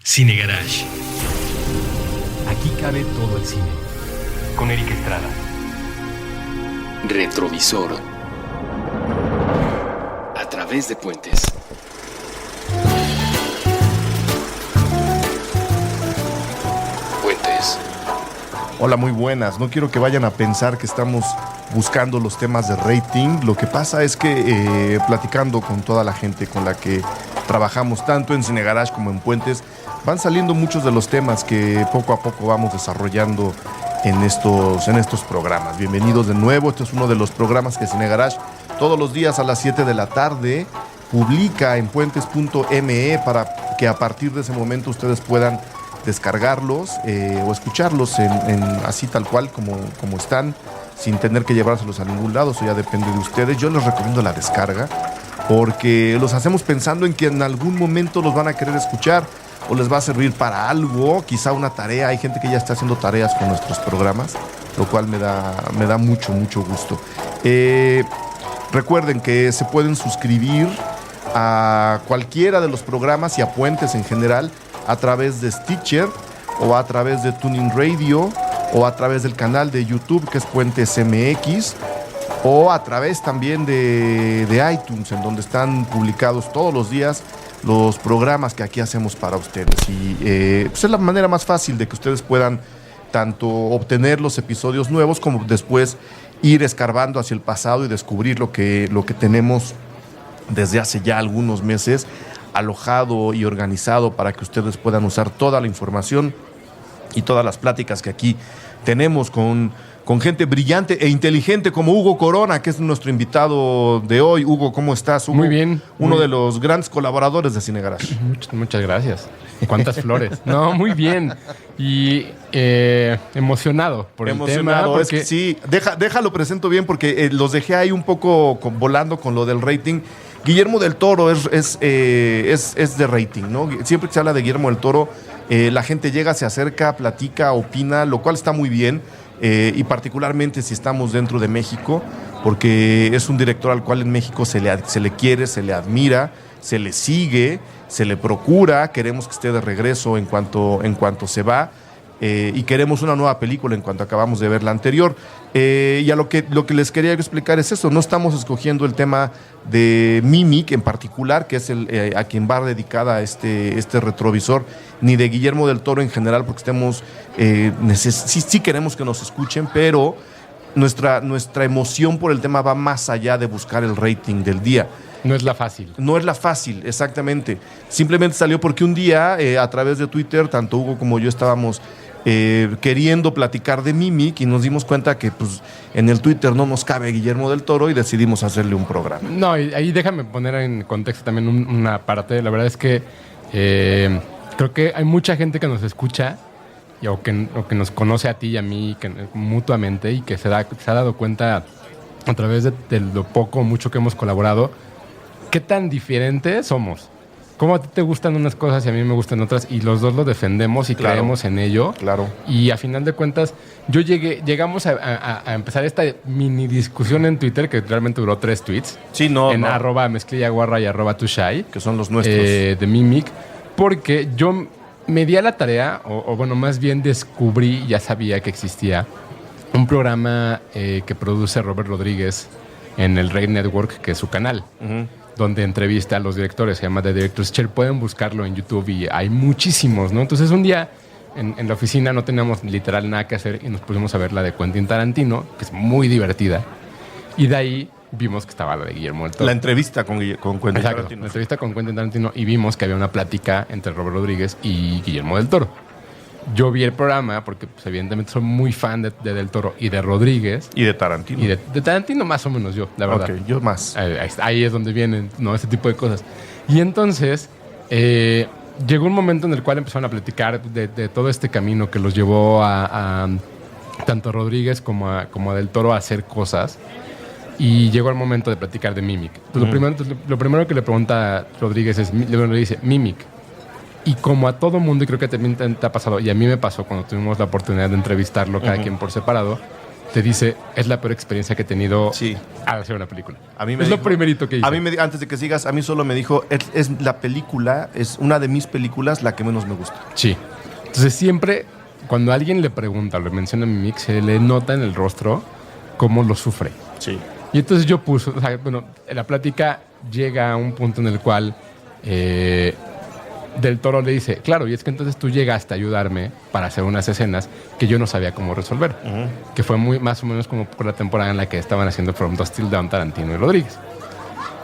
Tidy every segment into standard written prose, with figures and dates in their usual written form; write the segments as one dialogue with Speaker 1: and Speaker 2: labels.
Speaker 1: Cine Garage.
Speaker 2: Aquí cabe todo el cine.
Speaker 1: Con Eric Estrada.
Speaker 3: Retrovisor. A través de puentes. Puentes.
Speaker 4: Hola, muy buenas. No quiero que vayan a pensar que estamos buscando los temas de rating. Lo que pasa es que platicando con toda la gente con la que trabajamos, tanto en Cine Garage como en Puentes, van saliendo muchos de los temas que poco a poco vamos desarrollando en estos programas. Bienvenidos de nuevo. Este es uno de los programas que Cine Garage todos los días a las 7 de la tarde publica en puentes.me para que a partir de ese momento ustedes puedan descargarlos o escucharlos así tal cual como están, sin tener que llevárselos a ningún lado. Eso ya depende de ustedes. Yo les recomiendo la descarga porque los hacemos pensando en que en algún momento los van a querer escuchar o les va a servir para algo, quizá una tarea. Hay gente que ya está haciendo tareas con nuestros programas, lo cual me da mucho gusto. Recuerden que se pueden suscribir a cualquiera de los programas y a Puentes en general a través de Stitcher o a través de Tuning Radio o a través del canal de YouTube que es Puentes MX o a través también de iTunes, en donde están publicados todos los días los programas que aquí hacemos para ustedes. Y pues es la manera más fácil de que ustedes puedan tanto obtener los episodios nuevos como después ir escarbando hacia el pasado y descubrir lo que tenemos desde hace ya algunos meses alojado y organizado para que ustedes puedan usar toda la información y todas las pláticas que aquí tenemos con gente brillante e inteligente como Hugo Corona, que es nuestro invitado de hoy. Hugo, ¿cómo estás, Hugo?
Speaker 2: Muy bien.
Speaker 4: Uno de los grandes colaboradores de Cine Garage.
Speaker 2: Muchas gracias. ¿Cuántas flores? No, muy bien. Y emocionado por el tema.
Speaker 4: Porque... Es que sí, déjalo presento bien porque los dejé ahí un poco volando con lo del rating. Guillermo del Toro es de rating, ¿no? Siempre que se habla de Guillermo del Toro, la gente llega, se acerca, platica, opina, lo cual está muy bien. Y particularmente si estamos dentro de México, porque es un director al cual en México se le quiere, se le admira, se le sigue, se le procura, queremos que esté de regreso en cuanto se va, y queremos una nueva película en cuanto acabamos de ver la anterior. Y a lo que les quería explicar es eso: no estamos escogiendo el tema de Mimic en particular, que es a quien va dedicada este retrovisor, ni de Guillermo del Toro en general, porque sí queremos que nos escuchen, pero nuestra emoción por el tema va más allá de buscar el rating del día.
Speaker 2: No es la fácil.
Speaker 4: No es la fácil, exactamente. Simplemente salió porque un día, a través de Twitter, tanto Hugo como yo estábamos queriendo platicar de Mimic y nos dimos cuenta que pues, en el Twitter no nos cabe Guillermo del Toro y decidimos hacerle un programa.
Speaker 2: No, y ahí déjame poner en contexto también una parte. La verdad es que creo que hay mucha gente que nos escucha o que nos conoce a ti y a mí mutuamente y que se ha dado cuenta a través de lo poco o mucho que hemos colaborado, qué tan diferentes somos. Cómo a ti te gustan unas cosas y a mí me gustan otras, y los dos lo defendemos y creemos en ello.
Speaker 4: Claro.
Speaker 2: Y a final de cuentas, llegamos a empezar esta mini discusión en Twitter, que realmente duró 3 tweets.
Speaker 4: Sí,
Speaker 2: en @mezclillaguarra y @tushai.
Speaker 4: Que son los nuestros.
Speaker 2: De Mimic. Porque yo me di a la tarea, o bueno, más bien descubrí, ya sabía que existía, un programa que produce Robert Rodríguez en el Rey Network, que es su canal. Uh-huh. Donde entrevista a los directores, se llama The Director's Chair. Pueden buscarlo en YouTube y hay muchísimos, ¿no? Entonces un día en la oficina no teníamos literal nada que hacer y nos pusimos a ver la de Quentin Tarantino, que es muy divertida. Y de ahí vimos que estaba la de Guillermo del Toro.
Speaker 4: La entrevista con Quentin Tarantino.
Speaker 2: La entrevista con Quentin Tarantino, y vimos que había una plática entre Robert Rodríguez y Guillermo del Toro. Yo vi el programa porque pues, evidentemente soy muy fan de Del Toro y de Rodríguez.
Speaker 4: Y de Tarantino.
Speaker 2: Y de Tarantino más o menos yo, la verdad.
Speaker 4: Ok, yo más.
Speaker 2: Ahí es donde vienen, ¿no? Ese tipo de cosas. Y entonces llegó un momento en el cual empezaron a platicar de todo este camino que los llevó a tanto a Rodríguez como a Del Toro a hacer cosas. Y llegó el momento de platicar de Mimic. Entonces, lo primero que le pregunta Rodríguez le dice, Mimic. Y como a todo mundo, y creo que también te ha pasado, y a mí me pasó cuando tuvimos la oportunidad de entrevistarlo cada quien por separado, te dice, es la peor experiencia que he tenido
Speaker 4: Sí.
Speaker 2: al hacer una película.
Speaker 4: A mí me
Speaker 2: es
Speaker 4: dijo-
Speaker 2: lo primerito que hice.
Speaker 4: A mí antes de que sigas, a mí solo me dijo, es la película, es una de mis películas la que menos me gusta.
Speaker 2: Sí. Entonces siempre, cuando alguien le pregunta o le menciona Mimic, se le nota en el rostro cómo lo sufre.
Speaker 4: Sí.
Speaker 2: Y entonces yo puse, o sea, bueno, la plática llega a un punto en el cual Del Toro le dice, claro, y es que entonces tú llegaste a ayudarme para hacer unas escenas que yo no sabía cómo resolver. Que fue muy más o menos como por la temporada en la que estaban haciendo From Dusk Till Dawn Tarantino y Rodríguez.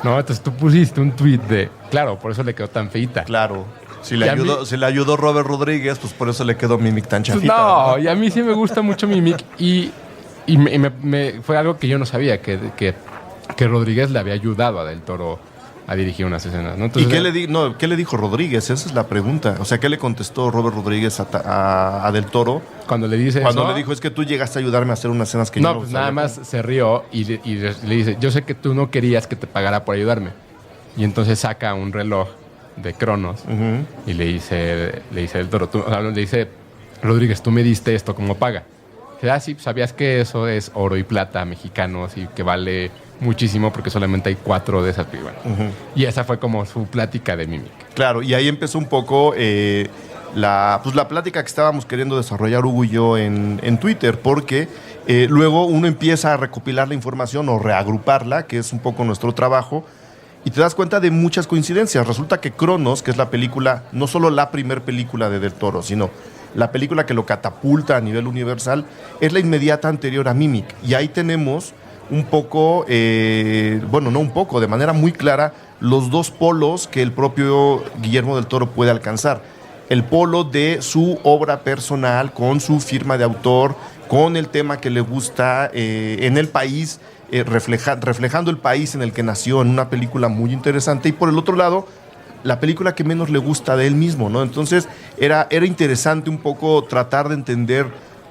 Speaker 2: No, entonces tú pusiste un tweet de, claro, por eso le quedó tan feita.
Speaker 4: Claro. Si
Speaker 2: Y a mí-
Speaker 4: si le ayudó Robert Rodríguez, pues por eso le quedó Mimic tan
Speaker 2: Pues
Speaker 4: chafita.
Speaker 2: no, y a mí sí me gusta mucho Mimic y fue algo que yo no sabía, que Rodríguez le había ayudado a Del Toro a dirigir unas escenas, ¿no?
Speaker 4: ¿Y
Speaker 2: Entonces,
Speaker 4: qué le dijo Rodríguez? Esa es la pregunta. O sea, ¿qué le contestó Robert Rodríguez a Del Toro
Speaker 2: cuando le dice
Speaker 4: cuando
Speaker 2: eso,
Speaker 4: le dijo, es que tú llegaste a ayudarme a hacer unas escenas que yo
Speaker 2: no,
Speaker 4: no
Speaker 2: pues
Speaker 4: sabía
Speaker 2: nada más
Speaker 4: cómo"?
Speaker 2: se rió y le dice, yo sé que tú no querías que te pagara por ayudarme. Y entonces saca un reloj de Cronos y le dice Del Toro, le dice, Rodríguez, tú me diste esto como paga. Dice, sí, sabías que eso es oro y plata mexicanos y que vale muchísimo porque solamente hay 4 de esas. Y, bueno, y esa fue como su plática de Mimic.
Speaker 4: Claro, y ahí empezó un poco la plática que estábamos queriendo desarrollar Hugo y yo en Twitter, porque luego uno empieza a recopilar la información o reagruparla, que es un poco nuestro trabajo, y te das cuenta de muchas coincidencias. Resulta que Cronos, que es la película, no solo la primer película de Del Toro, sino la película que lo catapulta a nivel universal, es la inmediata anterior a Mimic. Y ahí tenemos un poco, bueno, no un poco, de manera muy clara, los dos polos que el propio Guillermo del Toro puede alcanzar. El polo de su obra personal, con su firma de autor, con el tema que le gusta en el país, reflejando el país en el que nació, en una película muy interesante. Y por el otro lado, la película que menos le gusta de él mismo, ¿no? Entonces era interesante un poco tratar de entender,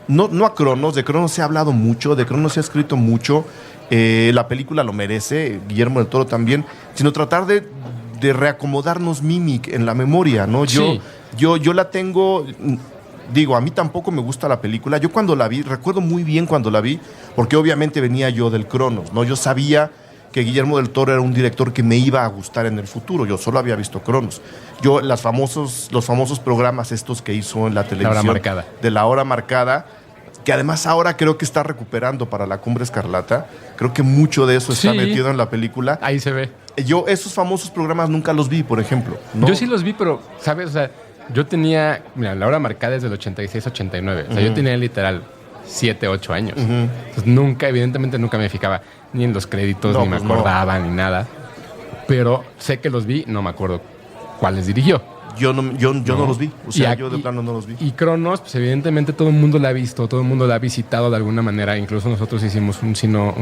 Speaker 4: no a Cronos, de Cronos se ha hablado mucho, de Cronos se ha escrito mucho, la película lo merece, Guillermo del Toro también, sino tratar de reacomodarnos Mimic en la memoria, ¿no?
Speaker 2: Sí.
Speaker 4: Yo la tengo, digo, a mí tampoco me gusta la película, yo cuando la vi, recuerdo muy bien cuando la vi, porque obviamente venía yo del Cronos, ¿no? Yo sabía que Guillermo del Toro era un director que me iba a gustar en el futuro. Yo solo había visto Cronos. Yo, los famosos programas estos que hizo en la televisión.
Speaker 2: La Hora Marcada.
Speaker 4: De La Hora Marcada, que además ahora creo que está recuperando para La Cumbre Escarlata. Creo que mucho de eso está
Speaker 2: Sí.
Speaker 4: metido en la película.
Speaker 2: Ahí se ve.
Speaker 4: Yo esos famosos programas nunca los vi, por ejemplo. ¿no?
Speaker 2: Yo sí los vi, pero, ¿sabes? O sea, yo tenía, mira, la hora marcada es del 86-89. O sea, yo tenía literal 7, 8 años. Entonces evidentemente nunca me fijaba ni en los créditos,
Speaker 4: No,
Speaker 2: ni me
Speaker 4: pues no.
Speaker 2: acordaba, ni nada. Pero sé que los vi, no me acuerdo cuáles dirigió.
Speaker 4: Yo no los vi. O sea, yo de plano no los vi.
Speaker 2: Y Cronos, pues evidentemente todo el mundo la ha visto, todo el mundo la ha visitado de alguna manera. Incluso nosotros hicimos un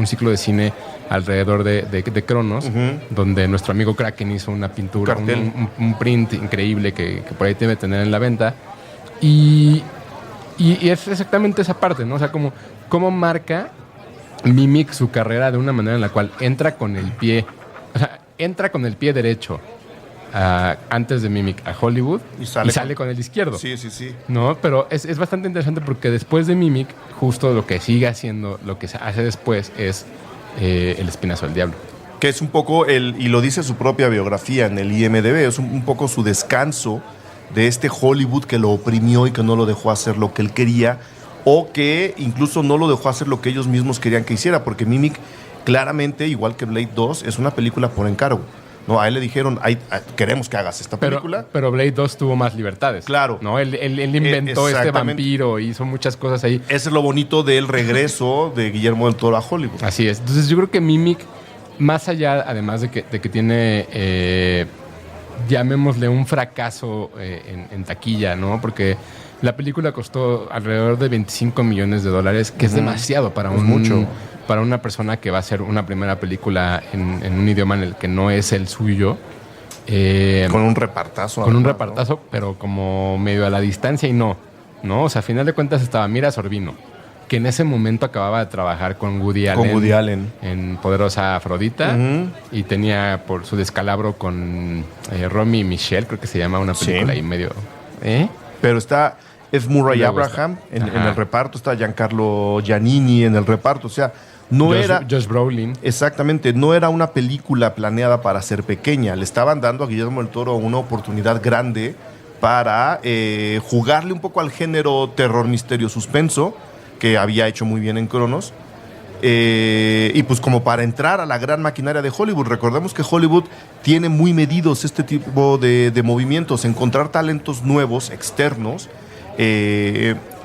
Speaker 2: ciclo de cine alrededor de Cronos, donde nuestro amigo Kraken hizo una pintura,
Speaker 4: Cartel.
Speaker 2: un print increíble que por ahí debe tener en la venta. Y es exactamente esa parte, ¿no? O sea, cómo marca Mimic su carrera de una manera en la cual entra con el pie derecho antes de Mimic a Hollywood
Speaker 4: Y
Speaker 2: y
Speaker 4: sale
Speaker 2: sale con el izquierdo.
Speaker 4: Sí.
Speaker 2: No, pero es bastante interesante porque después de Mimic, justo lo que sigue haciendo, lo que se hace después es El Espinazo del Diablo.
Speaker 4: Que es un poco, y lo dice su propia biografía en el IMDb, es un poco su descanso de este Hollywood que lo oprimió y que no lo dejó hacer lo que él quería, o que incluso no lo dejó hacer lo que ellos mismos querían que hiciera, porque Mimic claramente, igual que Blade 2, es una película por encargo. No, a él le dijeron, queremos que hagas esta película.
Speaker 2: Pero Blade 2 tuvo más libertades.
Speaker 4: Claro.
Speaker 2: ¿No? Él inventó este
Speaker 4: Exactamente.
Speaker 2: vampiro, hizo muchas cosas ahí.
Speaker 4: Ese es lo bonito del regreso de Guillermo del Toro a Hollywood.
Speaker 2: Así es. Entonces yo creo que Mimic, más allá, además de que tiene, llamémosle un fracaso en taquilla, ¿no? Porque la película costó alrededor de $25 millones, que es demasiado para
Speaker 4: mucho.
Speaker 2: para una persona que va a hacer una primera película en un idioma en el que no es el suyo.
Speaker 4: Con un repartazo.
Speaker 2: Con un
Speaker 4: además,
Speaker 2: repartazo, pero como medio a la distancia y no. O sea, a final de cuentas estaba Mira Sorvino, que en ese momento acababa de trabajar con Woody Allen.
Speaker 4: Con Woody Allen.
Speaker 2: En Poderosa Afrodita. Y tenía por su descalabro con Romy y Michelle, creo que se llama una película
Speaker 4: Sí.
Speaker 2: ahí medio...
Speaker 4: Pero está... F. Murray
Speaker 2: Luego
Speaker 4: Abraham en
Speaker 2: Ajá.
Speaker 4: el reparto, está Giancarlo Giannini en el reparto, o sea, no era...
Speaker 2: Josh Brolin.
Speaker 4: Exactamente, no era una película planeada para ser pequeña. Le estaban dando a Guillermo del Toro una oportunidad grande para jugarle un poco al género terror, misterio, suspenso, que había hecho muy bien en Cronos. Y pues como para entrar a la gran maquinaria de Hollywood. Recordemos que Hollywood tiene muy medidos este tipo de movimientos, encontrar talentos nuevos, externos,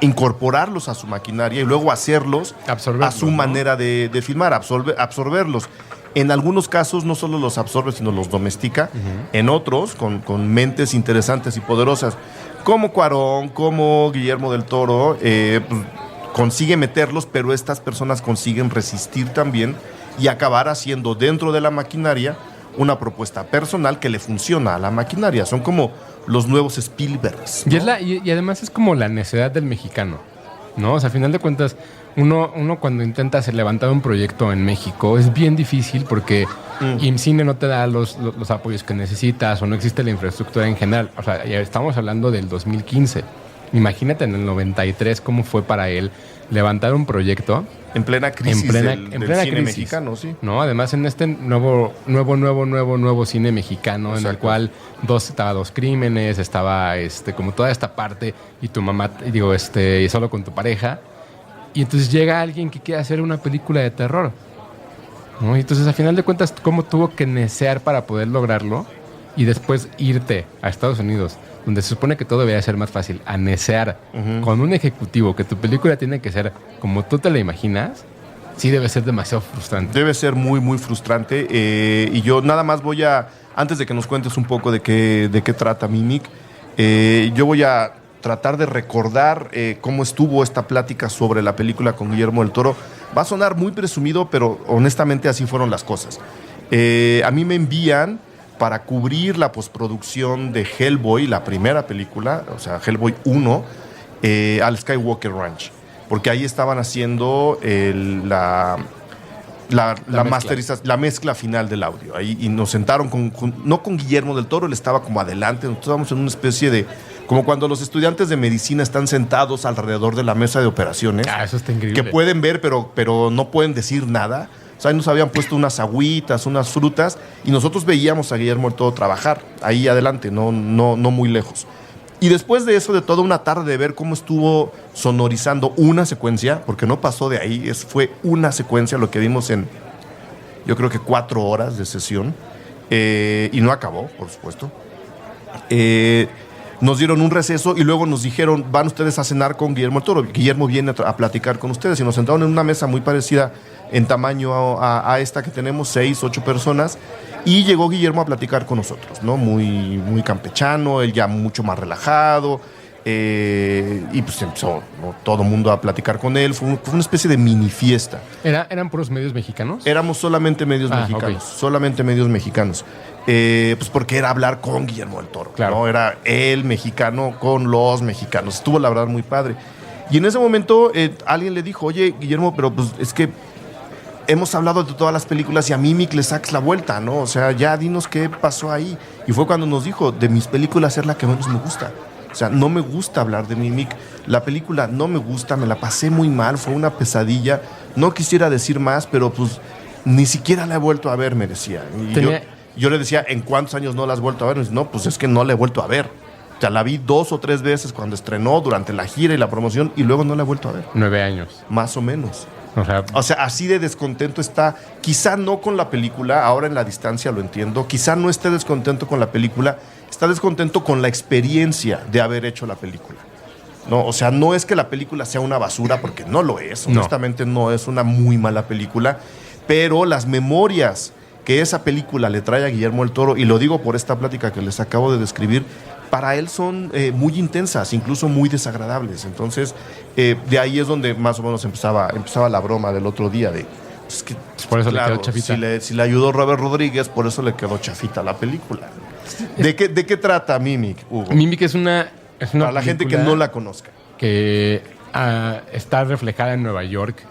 Speaker 4: incorporarlos a su maquinaria y luego hacerlos
Speaker 2: Absorberlos,
Speaker 4: a su
Speaker 2: ¿no?
Speaker 4: manera de filmar, absorberlos. En algunos casos no solo los absorbe, sino los domestica. En otros, con mentes interesantes y poderosas, como Cuarón, como Guillermo del Toro, pues, consigue meterlos, pero estas personas consiguen resistir también y acabar haciendo dentro de la maquinaria una propuesta personal que le funciona a la maquinaria. Son como los nuevos Spielbergs, ¿no?
Speaker 2: Y además es como la necedad del mexicano, ¿no? O sea, a final de cuentas, uno cuando intenta hacer levantar un proyecto en México es bien difícil porque IMCINE no te da los apoyos que necesitas o no existe la infraestructura en general. O sea, ya estamos hablando del 2015. Imagínate en el 93 cómo fue para él levantar un proyecto
Speaker 4: En plena crisis
Speaker 2: en plena
Speaker 4: del cine
Speaker 2: crisis,
Speaker 4: mexicano, sí.
Speaker 2: ¿no? Además, en este nuevo cine mexicano, en el
Speaker 4: Exacto.
Speaker 2: cual estaba Dos Crímenes, estaba como toda esta parte, y tu mamá, y solo con tu pareja. Y entonces llega alguien que quiere hacer una película de terror, ¿no? Y entonces, a final de cuentas, ¿cómo tuvo que necear para poder lograrlo? Y después irte a Estados Unidos, donde se supone que todo debería ser más fácil, a necear con un ejecutivo que tu película tiene que ser como tú te la imaginas, sí debe ser demasiado frustrante.
Speaker 4: Debe ser muy, muy frustrante. Y yo nada más voy a, antes de que nos cuentes un poco de qué trata Mimic, yo voy a tratar de recordar cómo estuvo esta plática sobre la película con Guillermo del Toro. Va a sonar muy presumido, pero honestamente así fueron las cosas. A mí me envían para cubrir la postproducción de Hellboy, la primera película, o sea, Hellboy 1, al Skywalker Ranch. Porque ahí estaban haciendo la mezcla final del audio. Ahí, y nos sentaron no con Guillermo del Toro, él estaba como adelante. Nosotros estábamos en una especie de... Como cuando los estudiantes de medicina están sentados alrededor de la mesa de operaciones.
Speaker 2: Ah, eso está increíble.
Speaker 4: Que pueden ver, pero no pueden decir nada. O sea, ahí nos habían puesto unas agüitas, unas frutas, y nosotros veíamos a Guillermo del Toro trabajar ahí adelante, no muy lejos. Y después de eso, de toda una tarde de ver cómo estuvo sonorizando una secuencia, porque no pasó de ahí, fue una secuencia lo que vimos en, yo creo que 4 horas de sesión, y no acabó, por supuesto. Nos dieron un receso y luego nos dijeron, van ustedes a cenar con Guillermo del Toro. Guillermo viene a platicar con ustedes, y nos sentaron en una mesa muy parecida en tamaño a esta que tenemos, 6, 8 personas, y llegó Guillermo a platicar con nosotros, ¿no? Muy, muy campechano, él ya mucho más relajado, y pues empezó, ¿no?, todo el mundo a platicar con él. Fue una especie de mini fiesta.
Speaker 2: ¿Eran puros medios mexicanos?
Speaker 4: Éramos solamente medios mexicanos,
Speaker 2: ok.
Speaker 4: solamente medios mexicanos. Pues porque era hablar con Guillermo del Toro,
Speaker 2: Claro.
Speaker 4: ¿no? Era el mexicano con los mexicanos. Estuvo, la verdad, muy padre. Y en ese momento alguien le dijo, oye, Guillermo, pero pues es que hemos hablado de todas las películas y a Mimic le sacas la vuelta, ¿no? O sea, ya dinos qué pasó ahí. Y fue cuando nos dijo, de mis películas es la que menos me gusta. O sea, no me gusta hablar de Mimic. La película no me gusta, me la pasé muy mal, fue una pesadilla. No quisiera decir más, pero pues ni siquiera la he vuelto a ver, me decía. Y yo le decía, ¿en cuántos años no la has vuelto a ver? Me dice, no, pues es que no la he vuelto a ver. O sea, la vi 2 o 3 veces cuando estrenó, durante la gira y la promoción, y luego no la he vuelto a ver.
Speaker 2: 9 años.
Speaker 4: Más o menos.
Speaker 2: O sea,
Speaker 4: así de descontento está. Quizá no con la película, ahora en la distancia lo entiendo. Quizá no esté descontento con la película, está descontento con la experiencia de haber hecho la película. No, o sea, no es que la película sea una basura, porque no lo es. Honestamente, no es una muy mala película. Pero las memorias que esa película le trae a Guillermo del Toro, y lo digo por esta plática que les acabo de describir, para él son muy intensas, incluso muy desagradables. Entonces, de ahí es donde más o menos empezaba la broma del otro día de... Pues que,
Speaker 2: por eso
Speaker 4: claro,
Speaker 2: le quedó chafita.
Speaker 4: Si le ayudó Robert Rodríguez, por eso le quedó chafita la película. ¿De qué trata Mimic, Hugo?
Speaker 2: Mimic es una
Speaker 4: para la gente que no la conozca.
Speaker 2: Que está reflejada en Nueva York,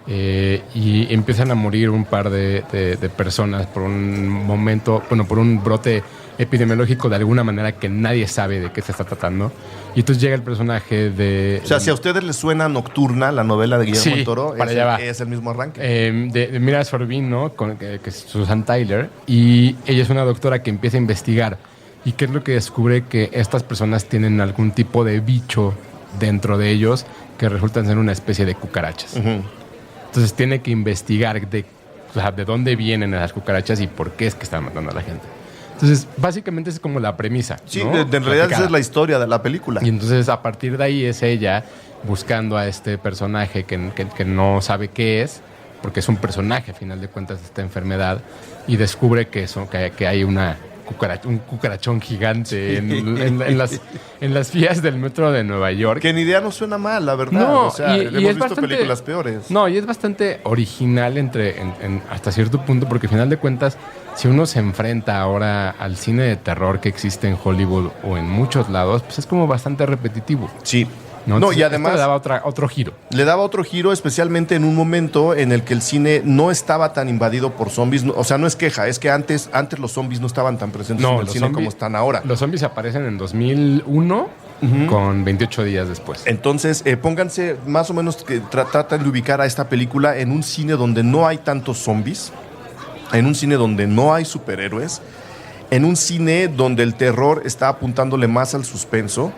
Speaker 2: y empiezan a morir un par de personas por un momento, bueno, por un brote epidemiológico de alguna manera que nadie sabe de qué se está tratando. Y entonces llega el personaje de...
Speaker 4: O sea, si a ustedes les suena Nocturna, la novela de Guillermo
Speaker 2: Sí,
Speaker 4: del Toro,
Speaker 2: para allá va.
Speaker 4: es el mismo arranque.
Speaker 2: de Mira Sorvino, que es Susan Tyler, y ella es una doctora que empieza a investigar. ¿Y qué es lo que descubre? Que estas personas tienen algún tipo de bicho dentro de ellos que resultan ser una especie de cucarachas. Entonces tiene que investigar de dónde vienen esas cucarachas y por qué es que están matando a la gente. Entonces, básicamente es como la premisa.
Speaker 4: Sí,
Speaker 2: ¿no?
Speaker 4: en realidad esa es la historia de la película.
Speaker 2: Y entonces, a partir de ahí, es ella buscando a este personaje que no sabe qué es, porque es un personaje, a final de cuentas, de esta enfermedad, y descubre que hay un cucarachón gigante en las vías del metro de Nueva York.
Speaker 4: Que ni idea no suena mal, la verdad.
Speaker 2: No,
Speaker 4: o sea,
Speaker 2: y
Speaker 4: hemos
Speaker 2: es
Speaker 4: visto
Speaker 2: bastante,
Speaker 4: películas peores.
Speaker 2: No, y es bastante original hasta cierto punto, porque al final de cuentas, si uno se enfrenta ahora al cine de terror que existe en Hollywood o en muchos lados, pues es como bastante repetitivo.
Speaker 4: Sí.
Speaker 2: No,
Speaker 4: No, y
Speaker 2: esto
Speaker 4: además
Speaker 2: le daba otro giro.
Speaker 4: le daba otro giro, especialmente en un momento en el que el cine no estaba tan invadido por zombies. O sea, no es queja, es que antes los zombies no estaban tan presentes en el cine como están ahora.
Speaker 2: Los zombies aparecen en 2001 con 28 días después.
Speaker 4: Entonces, pónganse más o menos que tratan de ubicar a esta película en un cine donde no hay tantos zombies, en un cine donde no hay superhéroes, en un cine donde el terror está apuntándole más al suspenso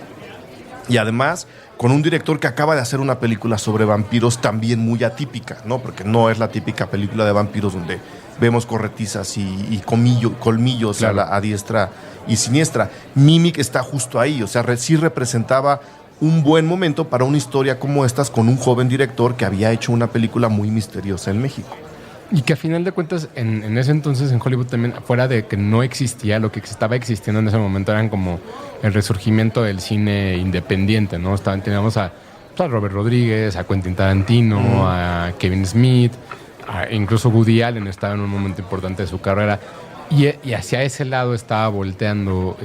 Speaker 4: y además con un director que acaba de hacer una película sobre vampiros también muy atípica, ¿no? Porque no es la típica película de vampiros donde vemos corretizas y colmillos
Speaker 2: claro,
Speaker 4: a diestra y siniestra. Mimic está justo ahí, o sea, sí representaba un buen momento para una historia como estas con un joven director que había hecho una película muy misteriosa en México.
Speaker 2: Y que a final de cuentas, en ese entonces en Hollywood también, fuera de que no existía, lo que estaba existiendo en ese momento eran como el resurgimiento del cine independiente, ¿no? Teníamos a Robert Rodríguez, a Quentin Tarantino, a Kevin Smith, incluso Woody Allen estaba en un momento importante de su carrera. Y hacia ese lado estaba volteando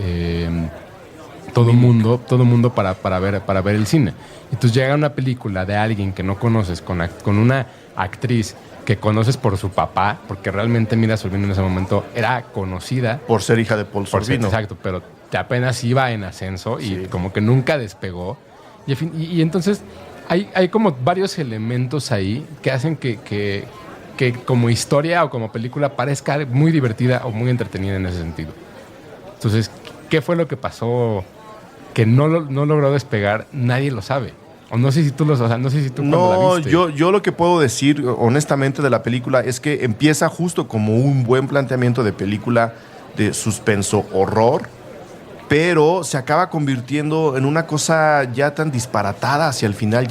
Speaker 2: todo mundo para ver el cine. Entonces llega una película de alguien que no conoces, con una actriz que conoces por su papá, porque realmente Mira Sorvino en ese momento era conocida
Speaker 4: Por ser hija de Paul Sorvino.
Speaker 2: Exacto, pero apenas iba en ascenso y como que nunca despegó. Y entonces hay como varios elementos ahí que hacen que como historia o como película parezca muy divertida o muy entretenida en ese sentido. Entonces, ¿qué fue lo que pasó que no logró despegar? Nadie lo sabe. O no sé si tú cuando la viste.
Speaker 4: Yo lo que puedo decir honestamente de la película es que empieza justo como un buen planteamiento de película de suspenso horror, pero se acaba convirtiendo en una cosa ya tan disparatada hacia el final,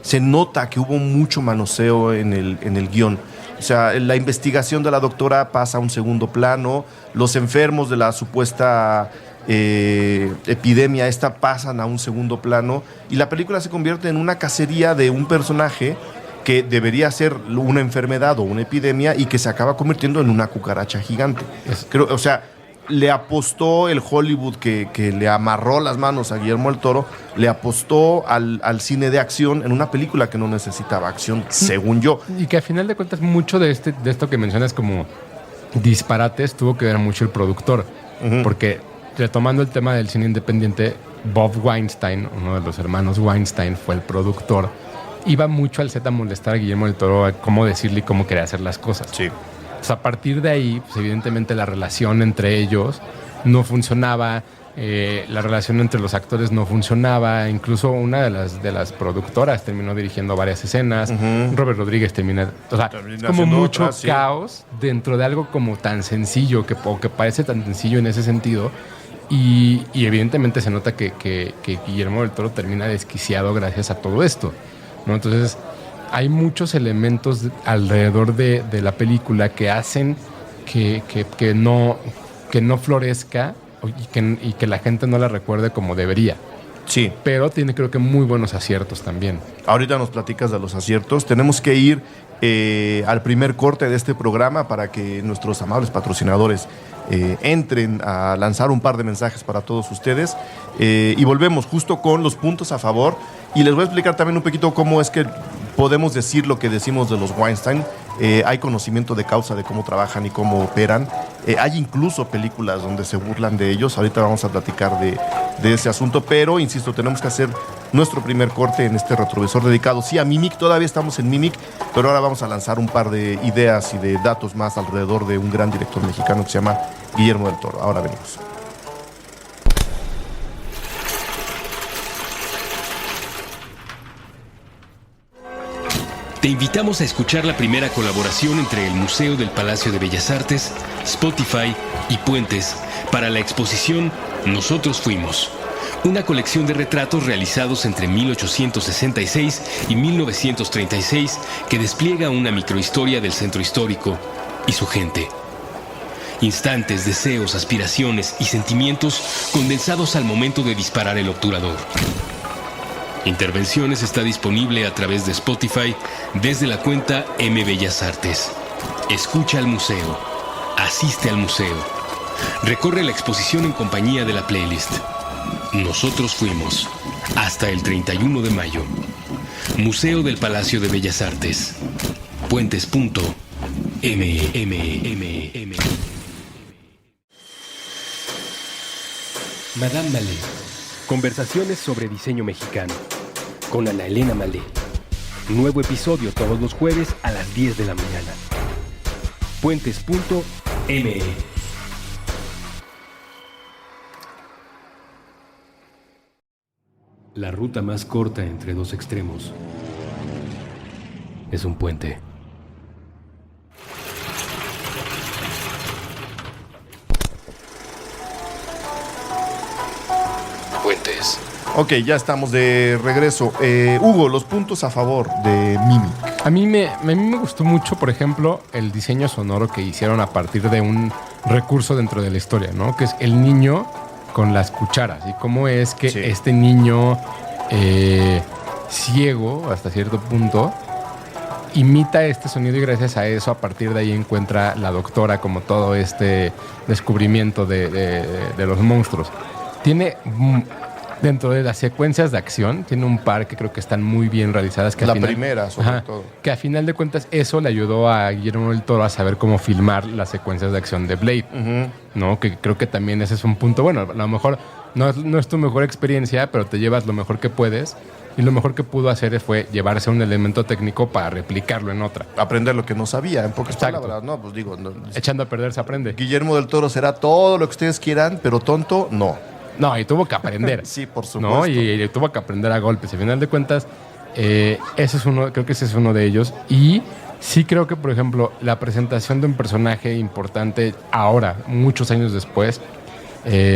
Speaker 4: se nota que hubo mucho manoseo en el guión. O sea, la investigación de la doctora pasa a un segundo plano, los enfermos de la supuesta epidemia esta pasan a un segundo plano y la película se convierte en una cacería de un personaje que debería ser una enfermedad o una epidemia y que se acaba convirtiendo en una cucaracha gigante. O sea, le apostó el Hollywood que le amarró las manos a Guillermo del Toro, le apostó al cine de acción en una película que no necesitaba acción, según yo.
Speaker 2: Y que a final de cuentas mucho de esto que mencionas como disparates tuvo que ver mucho el productor, porque retomando el tema del cine independiente, Bob Weinstein, uno de los hermanos Weinstein, fue el productor. Iba mucho al set a molestar a Guillermo del Toro a cómo decirle y cómo quería hacer las cosas.
Speaker 4: Sí.
Speaker 2: Pues a partir de ahí, pues evidentemente la relación entre ellos no funcionaba, la relación entre los actores no funcionaba, incluso una de las productoras terminó dirigiendo varias escenas, Robert Rodríguez termina es como mucho caos dentro de algo como tan sencillo, que parece tan sencillo en ese sentido. Y evidentemente se nota que Guillermo del Toro termina desquiciado gracias a todo esto, ¿no? Entonces hay muchos elementos alrededor de la película que hacen que no florezca y que la gente no la recuerde como debería.
Speaker 4: Sí.
Speaker 2: Pero tiene, creo que, muy buenos aciertos también.
Speaker 4: Ahorita nos platicas de los aciertos. Tenemos que ir al primer corte de este programa para que nuestros amables patrocinadores entren a lanzar un par de mensajes para todos ustedes. Y volvemos justo con los puntos a favor. Y les voy a explicar también un poquito cómo es que podemos decir lo que decimos de los Weinstein, hay conocimiento de causa de cómo trabajan y cómo operan. Hay incluso películas donde se burlan de ellos. Ahorita vamos a platicar de ese asunto, pero insisto, tenemos que hacer nuestro primer corte en este retrovisor dedicado, sí, a Mimic. Todavía estamos en Mimic, pero ahora vamos a lanzar un par de ideas y de datos más alrededor de un gran director mexicano que se llama Guillermo del Toro. Ahora venimos.
Speaker 5: Te invitamos a escuchar la primera colaboración entre el Museo del Palacio de Bellas Artes, Spotify y Puentes para la exposición Nosotros Fuimos, una colección de retratos realizados entre 1866 y 1936 que despliega una microhistoria del centro histórico y su gente. Instantes, deseos, aspiraciones y sentimientos condensados al momento de disparar el obturador. Intervenciones está disponible a través de Spotify desde la cuenta M Bellas Artes. Escucha al museo. Asiste al museo. Recorre la exposición en compañía de la playlist. Nosotros fuimos. Hasta el 31 de mayo. Museo del Palacio de Bellas Artes. Puentes.mm. Madame Malé. Conversaciones sobre diseño mexicano. Con Ana Elena Malé. Nuevo episodio todos los jueves a las 10 de la mañana. Puentes.me. La ruta más corta entre dos extremos es un puente.
Speaker 1: Puentes.
Speaker 4: Ok, ya estamos de regreso. Hugo, los puntos a favor de Mimic.
Speaker 2: A mí me gustó mucho, por ejemplo, el diseño sonoro que hicieron a partir de un recurso dentro de la historia, ¿no? Que es el niño con las cucharas. Y cómo es que este niño ciego, hasta cierto punto, imita este sonido, y gracias a eso, a partir de ahí encuentra la doctora como todo este descubrimiento de los monstruos. Tiene... Dentro de las secuencias de acción, tiene un par que creo que están muy bien realizadas. Que
Speaker 4: la
Speaker 2: al final,
Speaker 4: primera, sobre todo. Que
Speaker 2: a final de cuentas, eso le ayudó a Guillermo del Toro a saber cómo filmar las secuencias de acción de Blade. ¿No? Que creo que también ese es un punto. Bueno, a lo mejor no es tu mejor experiencia, pero te llevas lo mejor que puedes. Y lo mejor que pudo hacer fue llevarse un elemento técnico para replicarlo en otra.
Speaker 4: Aprender lo que no sabía, en pocas palabras. No, pues digo...
Speaker 2: Echando a perder se aprende.
Speaker 4: Guillermo del Toro será todo lo que ustedes quieran, pero tonto, no.
Speaker 2: No, y tuvo que aprender.
Speaker 4: Sí, por supuesto.
Speaker 2: ¿No? Y tuvo que aprender a golpes. Al final de cuentas, creo que ese es uno de ellos. Y sí creo que, por ejemplo, la presentación de un personaje importante ahora, muchos años después,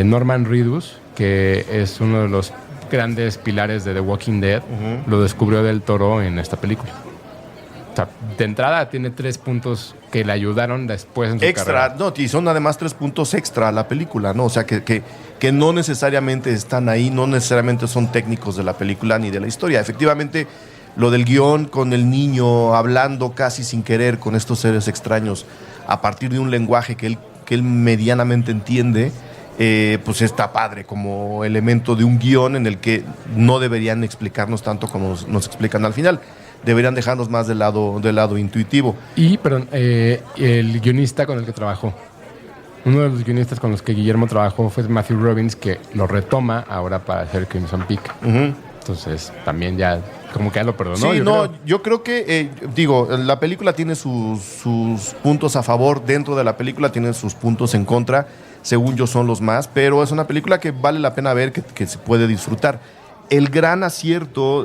Speaker 2: Norman Reedus, que es uno de los grandes pilares de The Walking Dead, lo descubrió del Toro en esta película. O sea, de entrada tiene 3 puntos que le ayudaron después en su carrera.
Speaker 4: No, y son además 3 puntos extra a la película, ¿no? O sea, que no necesariamente están ahí, no necesariamente son técnicos de la película ni de la historia. Efectivamente, lo del guión con el niño hablando casi sin querer con estos seres extraños a partir de un lenguaje que él medianamente entiende, pues está padre como elemento de un guión en el que no deberían explicarnos tanto como nos explican al final. Deberían dejarnos más del lado intuitivo.
Speaker 2: Y, perdón, el guionista con el que trabajó. Uno de los guionistas con los que Guillermo trabajó fue Matthew Robbins, que lo retoma ahora para hacer Crimson Peak. Entonces, también ya, como que ya lo perdonó.
Speaker 4: Sí, yo creo que, la película tiene sus puntos a favor. Dentro de la película tiene sus puntos en contra. Según yo, son los más. Pero es una película que vale la pena ver, que se puede disfrutar. El gran acierto...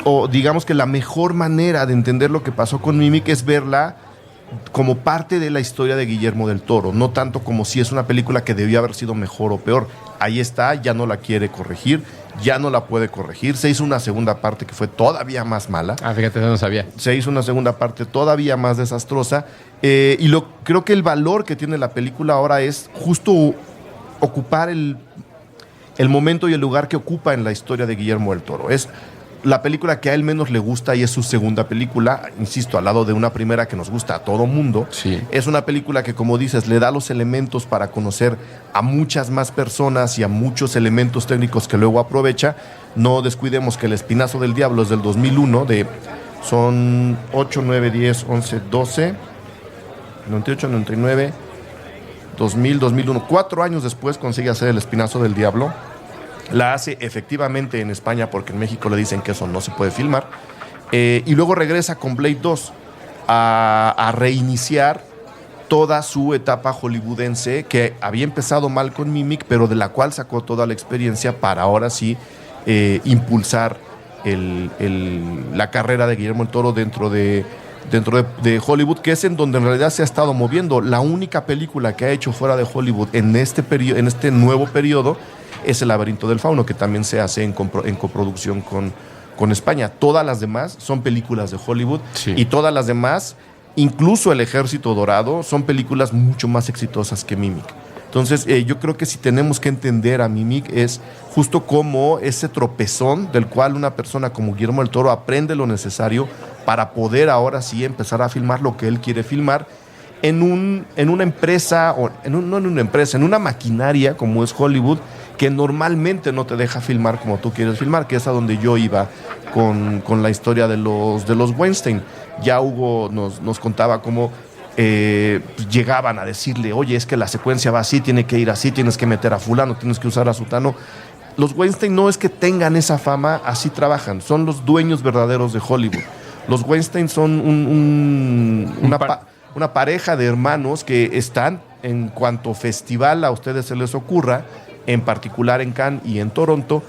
Speaker 4: o digamos que la mejor manera de entender lo que pasó con Mimic es verla como parte de la historia de Guillermo del Toro, no tanto como si es una película que debió haber sido mejor o peor. Ahí está, ya no la quiere corregir, ya no la puede corregir. Se hizo una segunda parte que fue todavía más mala.
Speaker 2: Fíjate, no sabía.
Speaker 4: Se hizo una segunda parte todavía más desastrosa. Creo que el valor que tiene la película ahora es justo ocupar el momento y el lugar que ocupa en la historia de Guillermo del Toro. Es la película que a él menos le gusta y es su segunda película, insisto, al lado de una primera que nos gusta a todo mundo.
Speaker 2: Sí.
Speaker 4: Es una película que, como dices, le da los elementos para conocer a muchas más personas y a muchos elementos técnicos que luego aprovecha. No descuidemos que El Espinazo del Diablo es del 2001, de Son 8, 9, 10, 11, 12, 98, 99, 2000, 2001. 4 años después consigue hacer El Espinazo del Diablo. La hace efectivamente en España porque en México le dicen que eso no se puede filmar. Y luego regresa con Blade 2 a reiniciar toda su etapa hollywoodense, que había empezado mal con Mimic, pero de la cual sacó toda la experiencia para ahora sí impulsar la carrera de Guillermo del Toro dentro de Hollywood, que es en donde en realidad se ha estado moviendo. La única película que ha hecho fuera de Hollywood en este nuevo periodo es El Laberinto del Fauno, que también se hace en coproducción con España. Todas las demás son películas de Hollywood,
Speaker 2: sí.
Speaker 4: Y todas las demás, incluso El Ejército Dorado, son películas mucho más exitosas que Mimic. Entonces, yo creo que si tenemos que entender a Mimic es justo como ese tropezón del cual una persona como Guillermo del Toro aprende lo necesario para poder ahora sí empezar a filmar lo que él quiere filmar en una empresa, no en una empresa, en una maquinaria como es Hollywood, que normalmente no te deja filmar como tú quieres filmar, que es a donde yo iba con la historia de los Weinstein. Ya Hugo nos contaba cómo llegaban a decirle, oye, es que la secuencia va así, tiene que ir así, tienes que meter a fulano, tienes que usar a sutano. Los Weinstein no es que tengan esa fama, así trabajan, son los dueños verdaderos de Hollywood. Los Weinstein son una pareja de hermanos que están, en cuanto festival a ustedes se les ocurra, en particular en Cannes y en Toronto,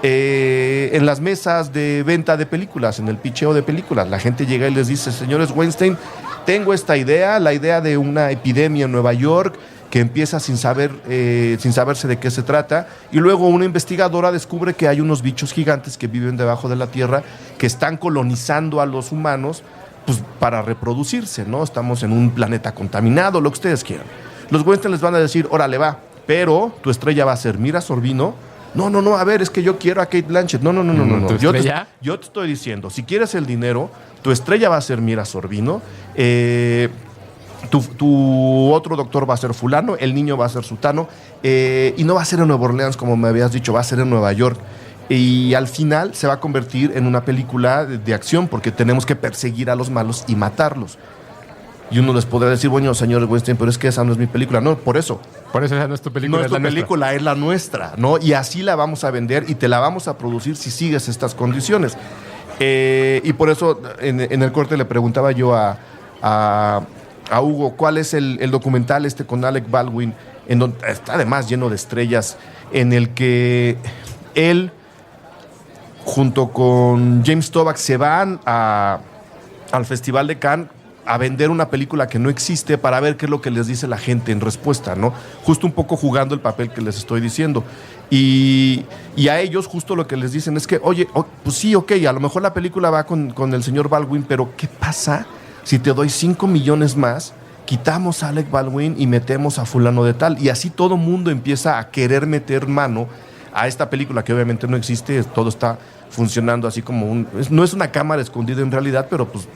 Speaker 4: en las mesas de venta de películas, en el picheo de películas. La gente llega y les dice, señores Weinstein, tengo esta idea, la idea de una epidemia en Nueva York que empieza sin saberse de qué se trata, y luego una investigadora descubre que hay unos bichos gigantes que viven debajo de la tierra, que están colonizando a los humanos, pues para reproducirse, ¿no? Estamos en un planeta contaminado, lo que ustedes quieran. Los Weinstein les van a decir, órale va, pero tu estrella va a ser Mira Sorvino. No, a ver, es que yo quiero a Kate Blanchett. No. Yo te estoy diciendo, si quieres el dinero, tu estrella va a ser Mira Sorvino, tu otro doctor va a ser fulano, el niño va a ser sutano, y no va a ser en Nueva Orleans como me habías dicho, va a ser en Nueva York. Y al final se va a convertir en una película de acción porque tenemos que perseguir a los malos y matarlos. Y uno les podrá decir, bueno, señores Weinstein, pero es que esa no es mi película. No, por eso.
Speaker 2: Por eso esa no es tu película.
Speaker 4: No es tu película, es la nuestra, ¿no? Y así la vamos a vender y te la vamos a producir si sigues estas condiciones. Y por eso en el corte le preguntaba yo a Hugo, ¿cuál es el documental con Alec Baldwin, en donde está además lleno de estrellas, en el que él, junto con James Toback, se van al Festival de Cannes a vender una película que no existe para ver qué es lo que les dice la gente en respuesta, ¿no? Justo un poco jugando el papel que les estoy diciendo. Y a ellos justo lo que les dicen es que, oye, pues sí, ok, a lo mejor la película va con el señor Baldwin, pero ¿qué pasa si te doy 5 millones más, quitamos a Alec Baldwin y metemos a fulano de tal? Y así todo mundo empieza a querer meter mano a esta película que obviamente no existe, todo está funcionando así como no es una cámara escondida en realidad, pero pues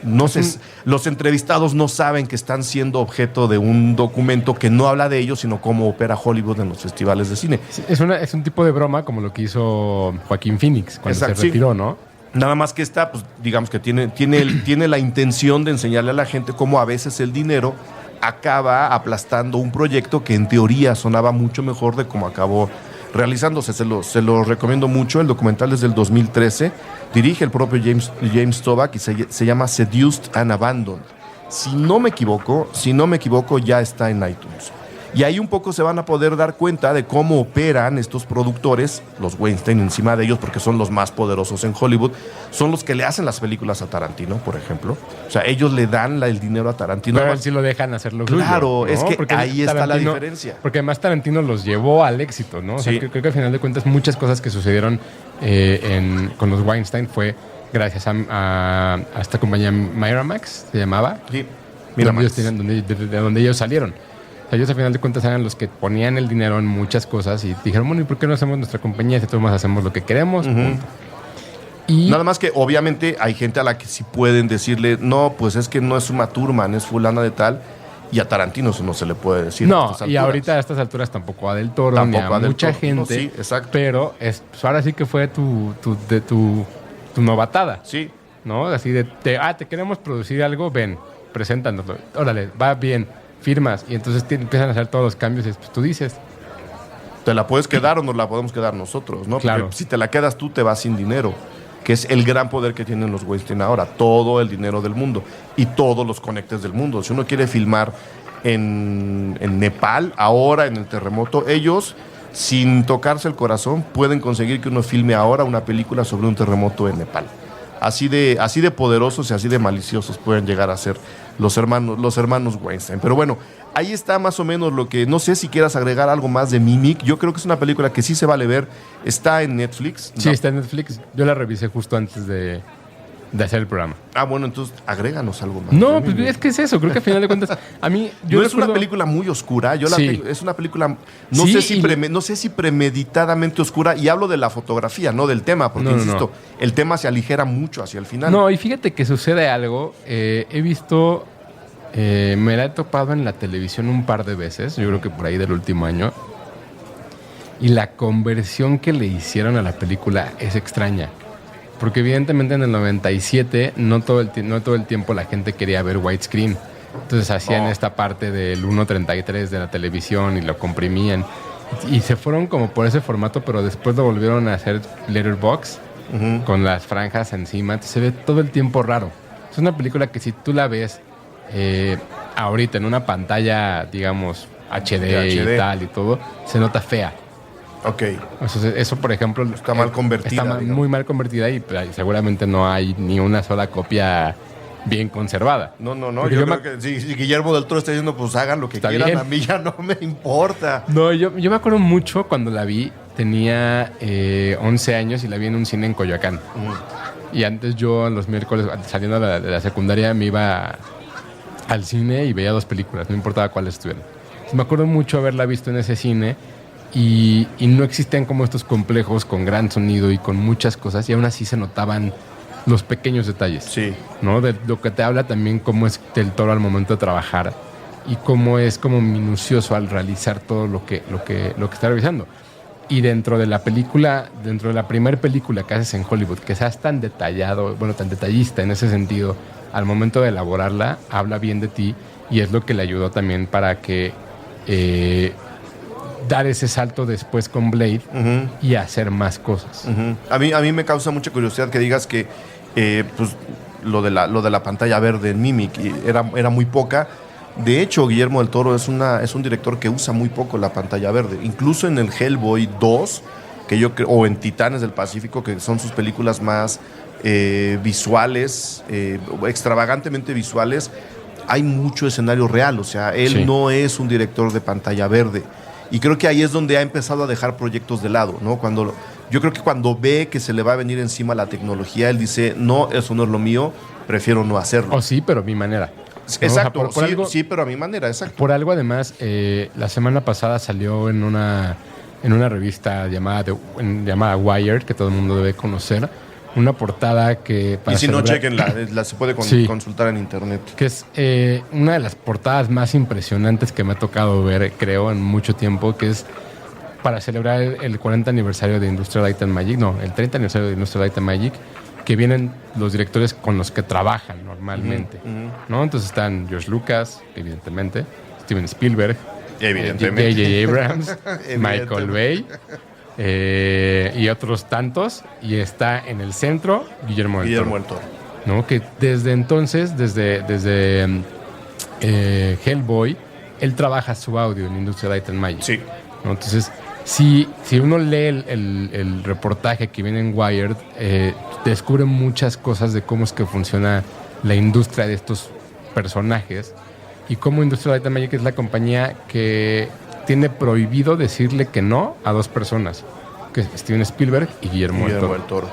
Speaker 4: los entrevistados no saben que están siendo objeto de un documento que no habla de ellos, sino cómo opera Hollywood en los festivales de cine.
Speaker 2: Sí, es un tipo de broma como lo que hizo Joaquín Phoenix cuando se retiró, ¿no?
Speaker 4: Nada más que esta, pues digamos que tiene la intención de enseñarle a la gente cómo a veces el dinero acaba aplastando un proyecto que en teoría sonaba mucho mejor de cómo acabó realizándose. Se lo recomiendo mucho. El documental es del 2013. Dirige el propio James Toback y se llama Seduced and Abandoned. Si no me equivoco, ya está en iTunes. Y ahí un poco se van a poder dar cuenta de cómo operan estos productores, los Weinstein encima de ellos, porque son los más poderosos en Hollywood, son los que le hacen las películas a Tarantino, por ejemplo. O sea, ellos le dan el dinero a Tarantino.
Speaker 2: Pero sí lo dejan hacerlo.
Speaker 4: Claro,
Speaker 2: suyo, ¿no?
Speaker 4: es que
Speaker 2: porque
Speaker 4: ahí está la diferencia.
Speaker 2: Porque además Tarantino los llevó al éxito, ¿no? O sea, creo que al final de cuentas muchas cosas que sucedieron con los Weinstein fue gracias a esta compañía Miramax, se llamaba.
Speaker 4: Sí,
Speaker 2: Miramax. De donde ellos salieron. O sea, ellos al final de cuentas eran los que ponían el dinero en muchas cosas y dijeron, bueno, ¿y por qué no hacemos nuestra compañía si todos más hacemos lo que queremos?
Speaker 4: Uh-huh. Y nada más que obviamente hay gente a la que sí pueden decirle, no, pues es que no es Uma Thurman, es fulana de tal, y a Tarantino eso no se le puede decir.
Speaker 2: No, y ahorita a estas alturas tampoco a Del Toro, tampoco ni a mucha gente. No,
Speaker 4: sí, exacto.
Speaker 2: Pero pues ahora sí que fue tu novatada.
Speaker 4: Sí.
Speaker 2: ¿no? Así te queremos producir algo, ven, preséntanoslo. Órale, va bien, firmas. Y entonces empiezan a hacer todos los cambios y pues, tú dices...
Speaker 4: Te la puedes quedar o nos la podemos quedar nosotros, ¿no?
Speaker 2: Claro.
Speaker 4: Porque si te la quedas tú, te vas sin dinero. Que es el gran poder que tienen los Weinstein ahora. Todo el dinero del mundo. Y todos los conectes del mundo. Si uno quiere filmar en Nepal, ahora en el terremoto, ellos, sin tocarse el corazón, pueden conseguir que uno filme ahora una película sobre un terremoto en Nepal. Así de poderosos y así de maliciosos pueden llegar a ser los hermanos Weinstein. Pero bueno, ahí está más o menos lo que... No sé si quieras agregar algo más de Mimic. Yo creo que es una película que sí se vale ver. Está en Netflix.
Speaker 2: Sí, está en Netflix. Yo la revisé justo antes de hacer el programa.
Speaker 4: Ah, bueno, entonces agréganos algo más.
Speaker 2: No, pues es que es eso. Creo que al final de cuentas, a mí...
Speaker 4: No es una película muy oscura.
Speaker 2: Sí.
Speaker 4: Es una película,
Speaker 2: Sí,
Speaker 4: no sé si premeditadamente oscura. Y hablo de la fotografía, no del tema. Porque, insisto, el tema se aligera mucho hacia el final.
Speaker 2: No, y fíjate que sucede algo. He visto... me la he topado en la televisión un par de veces. Yo creo que por ahí del último año. Y la conversión que le hicieron a la película es extraña. Porque evidentemente en el 97 no todo el tiempo la gente quería ver widescreen. Entonces hacían esta parte del 1.33 de la televisión y lo comprimían. Y se fueron como por ese formato, pero después lo volvieron a hacer letterbox con las franjas encima. Entonces se ve todo el tiempo raro. Es una película que si tú la ves ahorita en una pantalla, digamos, HD y tal y todo, se nota fea.
Speaker 4: Ok.
Speaker 2: Eso, por ejemplo...
Speaker 4: Está mal convertida.
Speaker 2: Está muy mal convertida y seguramente no hay ni una sola copia bien conservada.
Speaker 4: No.
Speaker 2: Porque
Speaker 4: Yo creo que si Guillermo del Toro está diciendo, pues hagan lo que quieran.
Speaker 2: Bien.
Speaker 4: A mí ya no me importa.
Speaker 2: No, yo me acuerdo mucho cuando la vi. Tenía 11 años y la vi en un cine en Coyoacán. Y antes yo los miércoles, saliendo de la secundaria, me iba al cine y veía 2 películas. No importaba cuáles estuvieran. Entonces, me acuerdo mucho haberla visto en ese cine. Y no existían como estos complejos con gran sonido y con muchas cosas, y aún así se notaban los pequeños detalles.
Speaker 4: Sí.
Speaker 2: ¿No? De lo que te habla también cómo es del Toro al momento de trabajar y cómo es como minucioso al realizar todo lo que está realizando. Y dentro de la película, dentro de la primera película que haces en Hollywood, que seas tan detallado, bueno, tan detallista en ese sentido, al momento de elaborarla, habla bien de ti y es lo que le ayudó también para que dar ese salto después con Blade y hacer más cosas.
Speaker 4: A mí me causa mucha curiosidad que digas que pues, lo de la pantalla verde en Mimic era muy poca. De hecho, Guillermo del Toro es un director que usa muy poco la pantalla verde. Incluso en el Hellboy 2, o en Titanes del Pacífico, que son sus películas más visuales, extravagantemente visuales, hay mucho escenario real. O sea, él no es un director de pantalla verde. Y creo que ahí es donde ha empezado a dejar proyectos de lado, ¿no? Yo creo que cuando ve que se le va a venir encima la tecnología, él dice, no, eso no es lo mío, prefiero no hacerlo.
Speaker 2: O sí, pero a mi manera.
Speaker 4: Exacto,
Speaker 2: O sea,
Speaker 4: sí, pero a mi manera, exacto.
Speaker 2: Por algo, además, la semana pasada salió en una revista llamada Wired, que todo el mundo debe conocer, una portada que...
Speaker 4: Y si no, chequenla, se puede consultar en internet.
Speaker 2: Que es una de las portadas más impresionantes que me ha tocado ver, creo, en mucho tiempo, que es para celebrar el 40 aniversario de Industrial Light and Magic, no, el 30 aniversario de Industrial Light and Magic, que vienen los directores con los que trabajan normalmente, ¿no? Entonces están George Lucas, evidentemente, Steven Spielberg,
Speaker 4: evidentemente,
Speaker 2: J.J. Abrams, Michael Bay, y otros tantos, y está en el centro Guillermo del Toro, ¿no? Que desde entonces, desde Hellboy, él trabaja su audio en Industrial Light and Magic.
Speaker 4: Sí.
Speaker 2: ¿No? Entonces, si uno lee el reportaje que viene en Wired, descubre muchas cosas de cómo es que funciona la industria de estos personajes y cómo Industrial Light and Magic es la compañía que tiene prohibido decirle que no a 2 personas, que es Steven Spielberg y Guillermo del Toro.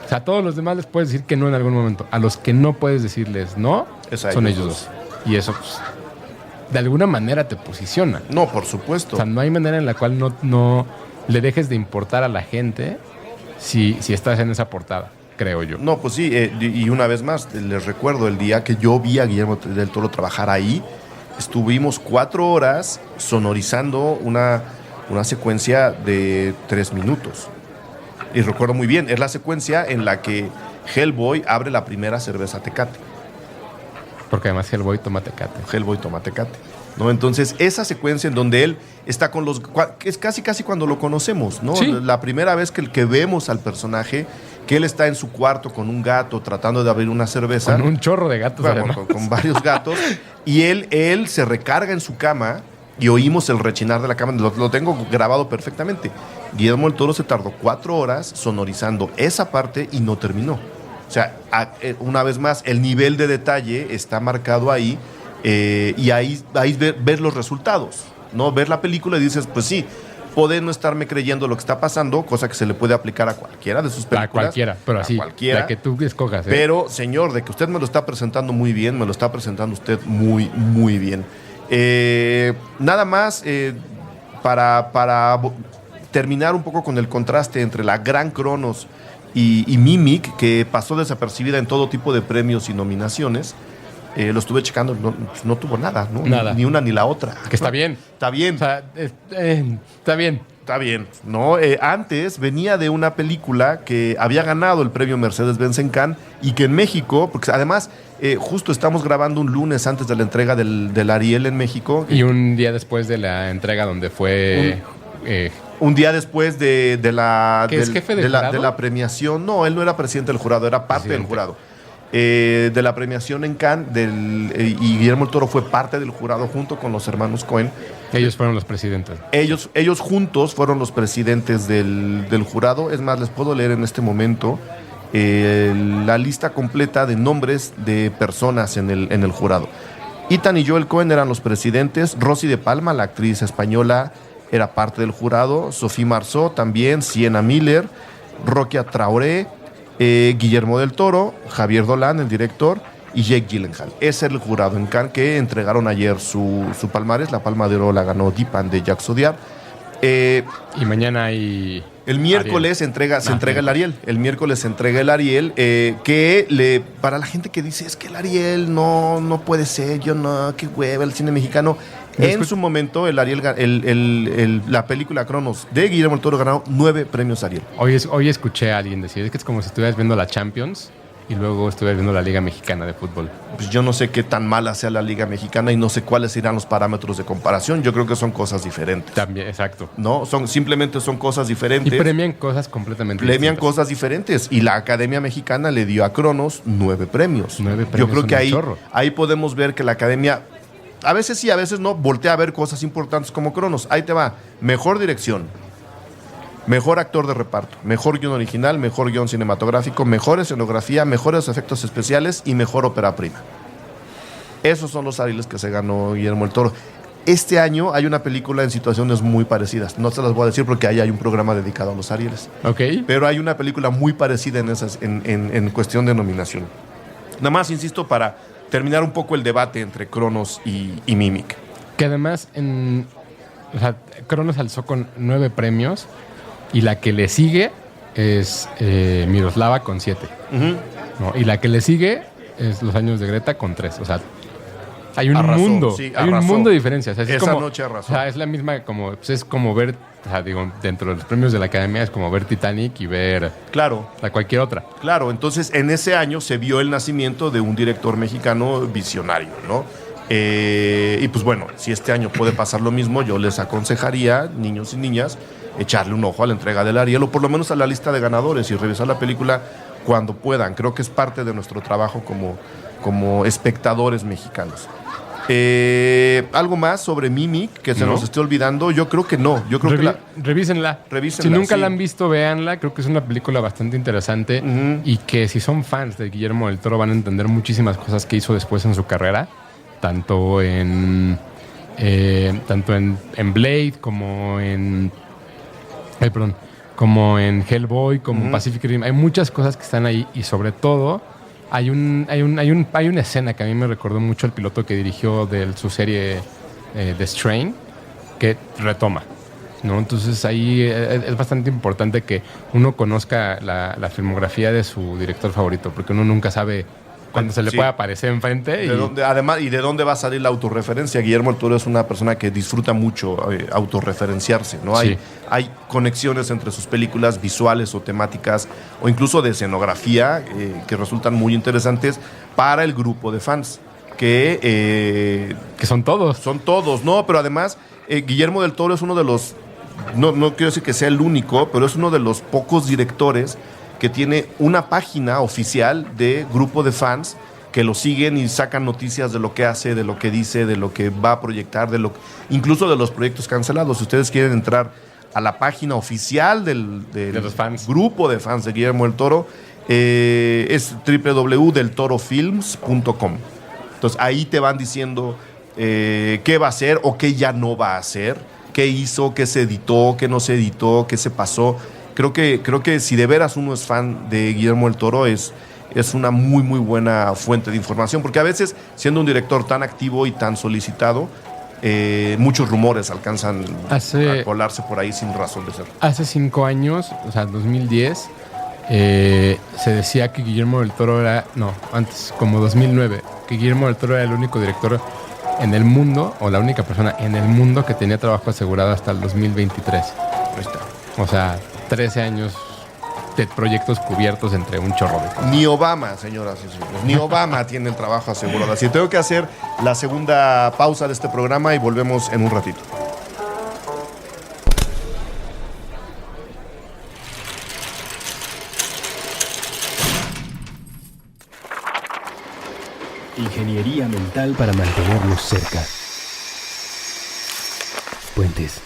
Speaker 2: O sea, a todos los demás les puedes decir que no en algún momento. A los que no puedes decirles no, son ellos dos. Y eso, pues, de alguna manera te posiciona.
Speaker 4: No, por supuesto.
Speaker 2: O sea, no hay manera en la cual no le dejes de importar a la gente si estás en esa portada, creo yo.
Speaker 4: No, pues sí, y una vez más, les recuerdo el día que yo vi a Guillermo del Toro trabajar ahí, estuvimos 4 horas sonorizando una secuencia de 3 minutos. Y recuerdo muy bien, es la secuencia en la que Hellboy abre la primera cerveza Tecate.
Speaker 2: Porque además Hellboy toma Tecate.
Speaker 4: Hellboy toma Tecate, ¿no? Entonces, esa secuencia en donde él está con los... Es casi cuando lo conocemos, ¿no?
Speaker 2: Sí.
Speaker 4: La primera vez que vemos al personaje, que él está en su cuarto con un gato tratando de abrir una cerveza.
Speaker 2: Con un chorro de gatos.
Speaker 4: Bueno,
Speaker 2: además.
Speaker 4: con varios gatos. Y él se recarga en su cama y oímos el rechinar de la cama. Lo tengo grabado perfectamente. Guillermo del Toro se tardó 4 horas sonorizando esa parte y no terminó. O sea, una vez más, el nivel de detalle está marcado ahí y ahí ver los resultados, ¿no? Ver la película y dices, pues sí, puede no estarme creyendo lo que está pasando, cosa que se le puede aplicar a cualquiera de sus películas.
Speaker 2: A cualquiera, pero así, la que tú escojas.
Speaker 4: Pero, señor, de que usted me lo está presentando muy bien, me lo está presentando usted muy, muy bien. Nada más para terminar un poco con el contraste entre la gran Cronos y Mimic, que pasó desapercibida en todo tipo de premios y nominaciones. Lo estuve checando, no tuvo nada, ¿no?
Speaker 2: Nada.
Speaker 4: Ni una ni la otra.
Speaker 2: Que está bien.
Speaker 4: Está bien.
Speaker 2: O sea, está bien.
Speaker 4: Está bien, ¿no? Antes venía de una película que había ganado el premio Mercedes-Benz en Cannes y que en México, porque además justo estamos grabando un lunes antes de la entrega del Ariel en México.
Speaker 2: Y un día después de la entrega donde fue...
Speaker 4: un día después de la...
Speaker 2: ¿Que es jefe del jurado?
Speaker 4: De la premiación. No, él no era presidente del jurado, era parte del jurado. De la premiación en Cannes y Guillermo del Toro fue parte del jurado junto con los hermanos Coen.
Speaker 2: Ellos fueron los presidentes.
Speaker 4: Ellos juntos fueron los presidentes del jurado. Es más, les puedo leer en este momento la lista completa de nombres de personas en el jurado. Ethan y Joel Coen eran los presidentes. Rosy de Palma, la actriz española, era parte del jurado. Sophie Marceau también. Sienna Miller, Rokia Traoré, Guillermo del Toro, Javier Dolan, el director, y Jake Gyllenhaal. Ese es el jurado en Cannes que entregaron ayer su palmarés. La Palma de Oro la ganó Dipan de Jacques Audiard.
Speaker 2: Y mañana hay...
Speaker 4: El miércoles se entrega el Ariel. El miércoles se entrega el Ariel, para la gente que dice, es que el Ariel no puede ser, qué hueva, el cine mexicano. En su momento, el Ariel, la película Cronos de Guillermo del Toro ganó 9 premios Ariel.
Speaker 2: Hoy escuché a alguien decir, es que es como si estuvieras viendo la Champions y luego estuvieras viendo la Liga Mexicana de Fútbol.
Speaker 4: Pues yo no sé qué tan mala sea la Liga Mexicana y no sé cuáles serán los parámetros de comparación. Yo creo que son cosas diferentes.
Speaker 2: También, exacto.
Speaker 4: No, simplemente son cosas diferentes.
Speaker 2: Y premian cosas completamente
Speaker 4: Premian
Speaker 2: distintas.
Speaker 4: cosas diferentes. Y la Academia Mexicana le dio a Cronos 9 premios.
Speaker 2: 9
Speaker 4: Yo
Speaker 2: premios
Speaker 4: creo que
Speaker 2: son un chorro.
Speaker 4: ahí podemos ver que la Academia, a veces sí, a veces no, voltea a ver cosas importantes como Cronos. Ahí te va. Mejor dirección, mejor actor de reparto, mejor guión original, mejor guión cinematográfico, mejor escenografía, mejores efectos especiales y mejor ópera prima. Esos son los Arieles que se ganó Guillermo del Toro. Este año hay una película en situaciones muy parecidas. No se las voy a decir porque ahí hay un programa dedicado a los Arieles.
Speaker 2: Ok.
Speaker 4: Pero hay una película muy parecida en cuestión de nominación. Nada más, insisto, para terminar un poco el debate entre Cronos y Mimic.
Speaker 2: Que además, Cronos alzó con 9 premios y la que le sigue es Miroslava con 7. ¿No? Y la que le sigue es Los años de Greta con 3. O sea, hay un
Speaker 4: Arrasó,
Speaker 2: mundo.
Speaker 4: sí,
Speaker 2: hay un
Speaker 4: arrasó.
Speaker 2: mundo de diferencias. O sea,
Speaker 4: Esa noche arrasó.
Speaker 2: O sea, es la misma como... Pues es como ver... O sea, digo, dentro de los premios de la Academia es como ver Titanic y ver
Speaker 4: Claro.
Speaker 2: cualquier otra.
Speaker 4: Claro, entonces en ese año se vio el nacimiento de un director mexicano visionario, ¿no? Y pues bueno, si este año puede pasar lo mismo, yo les aconsejaría, niños y niñas, echarle un ojo a la entrega del Ariel o por lo menos a la lista de ganadores y revisar la película cuando puedan. Creo que es parte de nuestro trabajo como espectadores mexicanos. ¿Algo más sobre Mimic que se nos esté olvidando? Yo creo que no. Yo creo que
Speaker 2: Revísenla.
Speaker 4: Revísenla,
Speaker 2: Si nunca
Speaker 4: sí.
Speaker 2: la han visto, véanla. Creo que es una película bastante interesante y que si son fans de Guillermo del Toro van a entender muchísimas cosas que hizo después en su carrera, tanto en Blade como en como en Hellboy, como en Pacific Rim. Hay muchas cosas que están ahí y sobre todo hay una escena que a mí me recordó mucho el piloto que dirigió de su serie The Strain, que retoma, ¿no? Entonces ahí es bastante importante que uno conozca la filmografía de su director favorito, porque uno nunca sabe cuando se le
Speaker 4: Sí.
Speaker 2: puede aparecer enfrente.
Speaker 4: Además, ¿y de dónde va a salir la autorreferencia? Guillermo del Toro es una persona que disfruta mucho autorreferenciarse, ¿no?
Speaker 2: Sí.
Speaker 4: Hay conexiones entre sus películas visuales o temáticas o incluso de escenografía que resultan muy interesantes para el grupo de fans. Que
Speaker 2: son todos.
Speaker 4: son todos, ¿no? Pero además, Guillermo del Toro es uno de los, no quiero decir que sea el único, pero es uno de los pocos directores que tiene una página oficial de grupo de fans que lo siguen y sacan noticias de lo que hace, de lo que dice, de lo que va a proyectar, incluso de los proyectos cancelados. Si ustedes quieren entrar a la página oficial de
Speaker 2: los fans.
Speaker 4: grupo de fans de Guillermo del Toro, es www.deltorofilms.com. Entonces ahí te van diciendo qué va a hacer o qué ya no va a hacer, qué hizo, qué se editó, qué no se editó, qué se pasó. Creo que si de veras uno es fan de Guillermo del Toro es una muy, muy buena fuente de información, porque a veces, siendo un director tan activo y tan solicitado, muchos rumores alcanzan a colarse por ahí sin razón de ser.
Speaker 2: Hace 5 años, o sea, 2010, se decía que Guillermo del Toro era... No, antes, como 2009, que Guillermo del Toro era el único director en el mundo, o la única persona en el mundo que tenía trabajo asegurado hasta el 2023.
Speaker 4: Ahí está.
Speaker 2: O sea, 13 años de proyectos cubiertos entre un chorro de cosas.
Speaker 4: Ni Obama, señoras y señores, ni Obama tiene el trabajo asegurado. Así que tengo que hacer la segunda pausa de este programa y volvemos en un ratito.
Speaker 5: Ingeniería mental para mantenernos cerca. Puentes.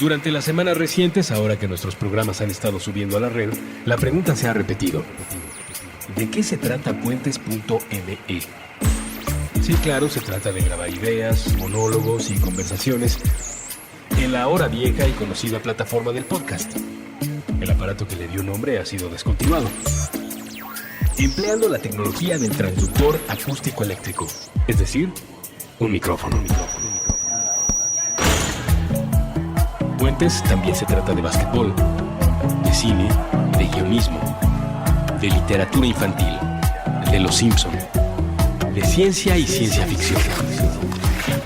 Speaker 5: Durante las semanas recientes, ahora que nuestros programas han estado subiendo a la red, la pregunta se ha repetido. ¿De qué se trata Puentes.me? Sí, claro, se trata de grabar ideas, monólogos y conversaciones en la ahora vieja y conocida plataforma del podcast. El aparato que le dio nombre ha sido descontinuado. Empleando la tecnología del transductor acústico eléctrico, es decir, un micrófono. Puentes también se trata de básquetbol, de cine, de guionismo, de literatura infantil, de Los Simpson, de ciencia y ciencia ficción,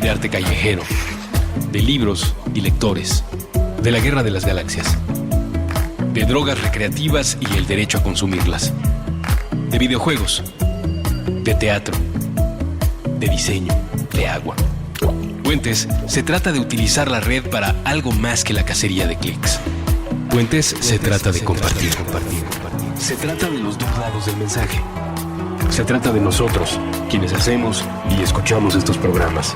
Speaker 5: de arte callejero, de libros y lectores, de la guerra de las galaxias, de drogas recreativas y el derecho a consumirlas, de videojuegos, de teatro, de diseño, de agua. Puentes se trata de utilizar la red para algo más que la cacería de clics. Puentes se trata de compartir. Se trata de los dos lados del mensaje. Se trata de nosotros, quienes hacemos y escuchamos estos programas.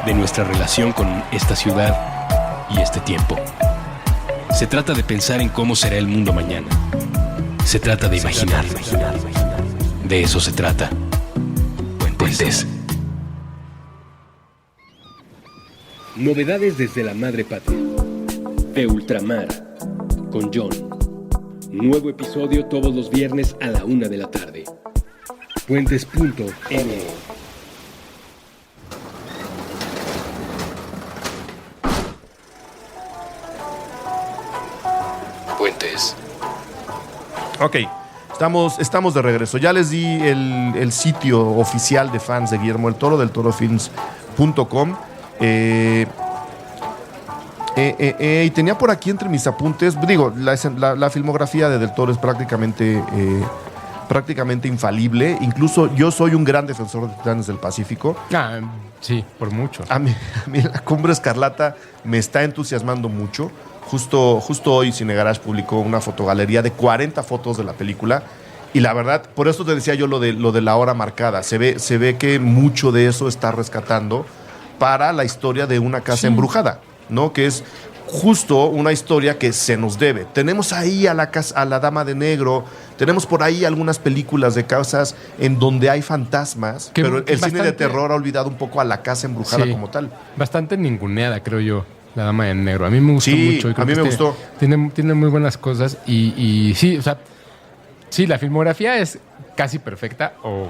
Speaker 5: De nuestra relación con esta ciudad y este tiempo. Se trata de pensar en cómo será el mundo mañana. Se trata de imaginar. De eso se trata. Puentes. Novedades desde la madre patria. De Ultramar. Con John. Nuevo episodio todos los viernes a la 1 de la tarde. Puentes.me.
Speaker 3: Puentes.
Speaker 4: Ok, estamos de regreso. Ya les di el sitio oficial de fans de Guillermo del Toro, del torofilms.com. Y tenía por aquí entre mis apuntes, digo, la filmografía de Del Toro es prácticamente infalible. Incluso yo soy un gran defensor de Titanes del Pacífico.
Speaker 2: Sí, por mucho.
Speaker 4: A mí La Cumbre Escarlata me está entusiasmando mucho. Justo hoy Cine Garage publicó una fotogalería de 40 fotos de la película. Y la verdad, por eso te decía yo lo de la hora marcada. Se ve que mucho de eso está rescatando para la historia de una casa embrujada, ¿no? Que es justo una historia que se nos debe. Tenemos ahí a la Dama de Negro, tenemos por ahí algunas películas de casas en donde hay fantasmas, pero el cine de terror ha olvidado un poco a la casa embrujada como tal.
Speaker 2: Bastante ninguneada, creo yo, La Dama de Negro. A mí me gustó mucho.
Speaker 4: A mí me gustó.
Speaker 2: Tiene muy buenas cosas y sí, o sea, sí, la filmografía es casi perfecta o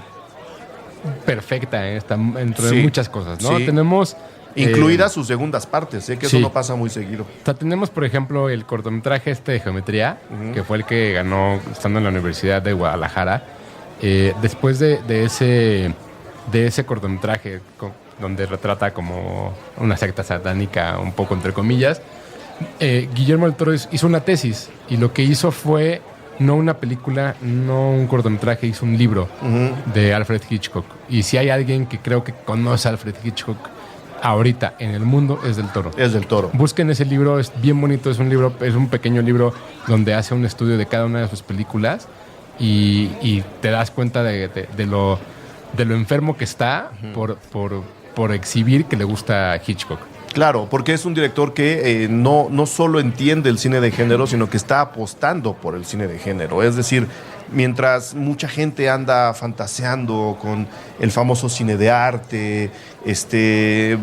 Speaker 2: perfecta, está dentro de muchas cosas, ¿no?
Speaker 4: Sí.
Speaker 2: Tenemos
Speaker 4: Incluidas sus segundas partes, que
Speaker 2: sí.
Speaker 4: eso no pasa muy seguido.
Speaker 2: O sea, tenemos, por ejemplo, el cortometraje de Geometría, que fue el que ganó estando en la Universidad de Guadalajara. Después de ese cortometraje, donde retrata como una secta satánica, un poco entre comillas, Guillermo del Toro hizo una tesis, y lo que hizo fue no una película, no un cortometraje, hizo un libro de Alfred Hitchcock. Y si hay alguien que creo que conoce a Alfred Hitchcock ahorita en el mundo, es del Toro.
Speaker 4: Es del Toro.
Speaker 2: Busquen ese libro, es bien bonito, es un pequeño libro donde hace un estudio de cada una de sus películas, y te das cuenta de lo enfermo que está por exhibir que le gusta a Hitchcock.
Speaker 4: Claro, porque es un director que no solo entiende el cine de género, sino que está apostando por el cine de género. Es decir, mientras mucha gente anda fantaseando con el famoso cine de arte,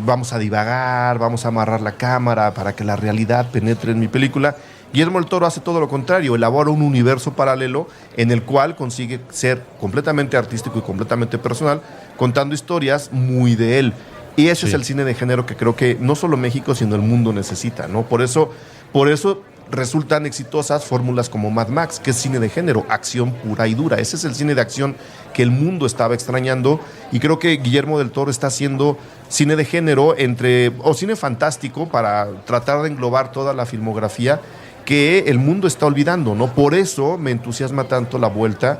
Speaker 4: vamos a divagar, vamos a amarrar la cámara para que la realidad penetre en mi película, Guillermo del Toro hace todo lo contrario, elabora un universo paralelo en el cual consigue ser completamente artístico y completamente personal, contando historias muy de él. Y ese es el cine de género que creo que no solo México, sino el mundo necesita, ¿no? Por eso resultan exitosas fórmulas como Mad Max, que es cine de género, acción pura y dura. Ese es el cine de acción que el mundo estaba extrañando, y creo que Guillermo del Toro está haciendo cine de género o cine fantástico para tratar de englobar toda la filmografía que el mundo está olvidando, ¿no? Por eso me entusiasma tanto la vuelta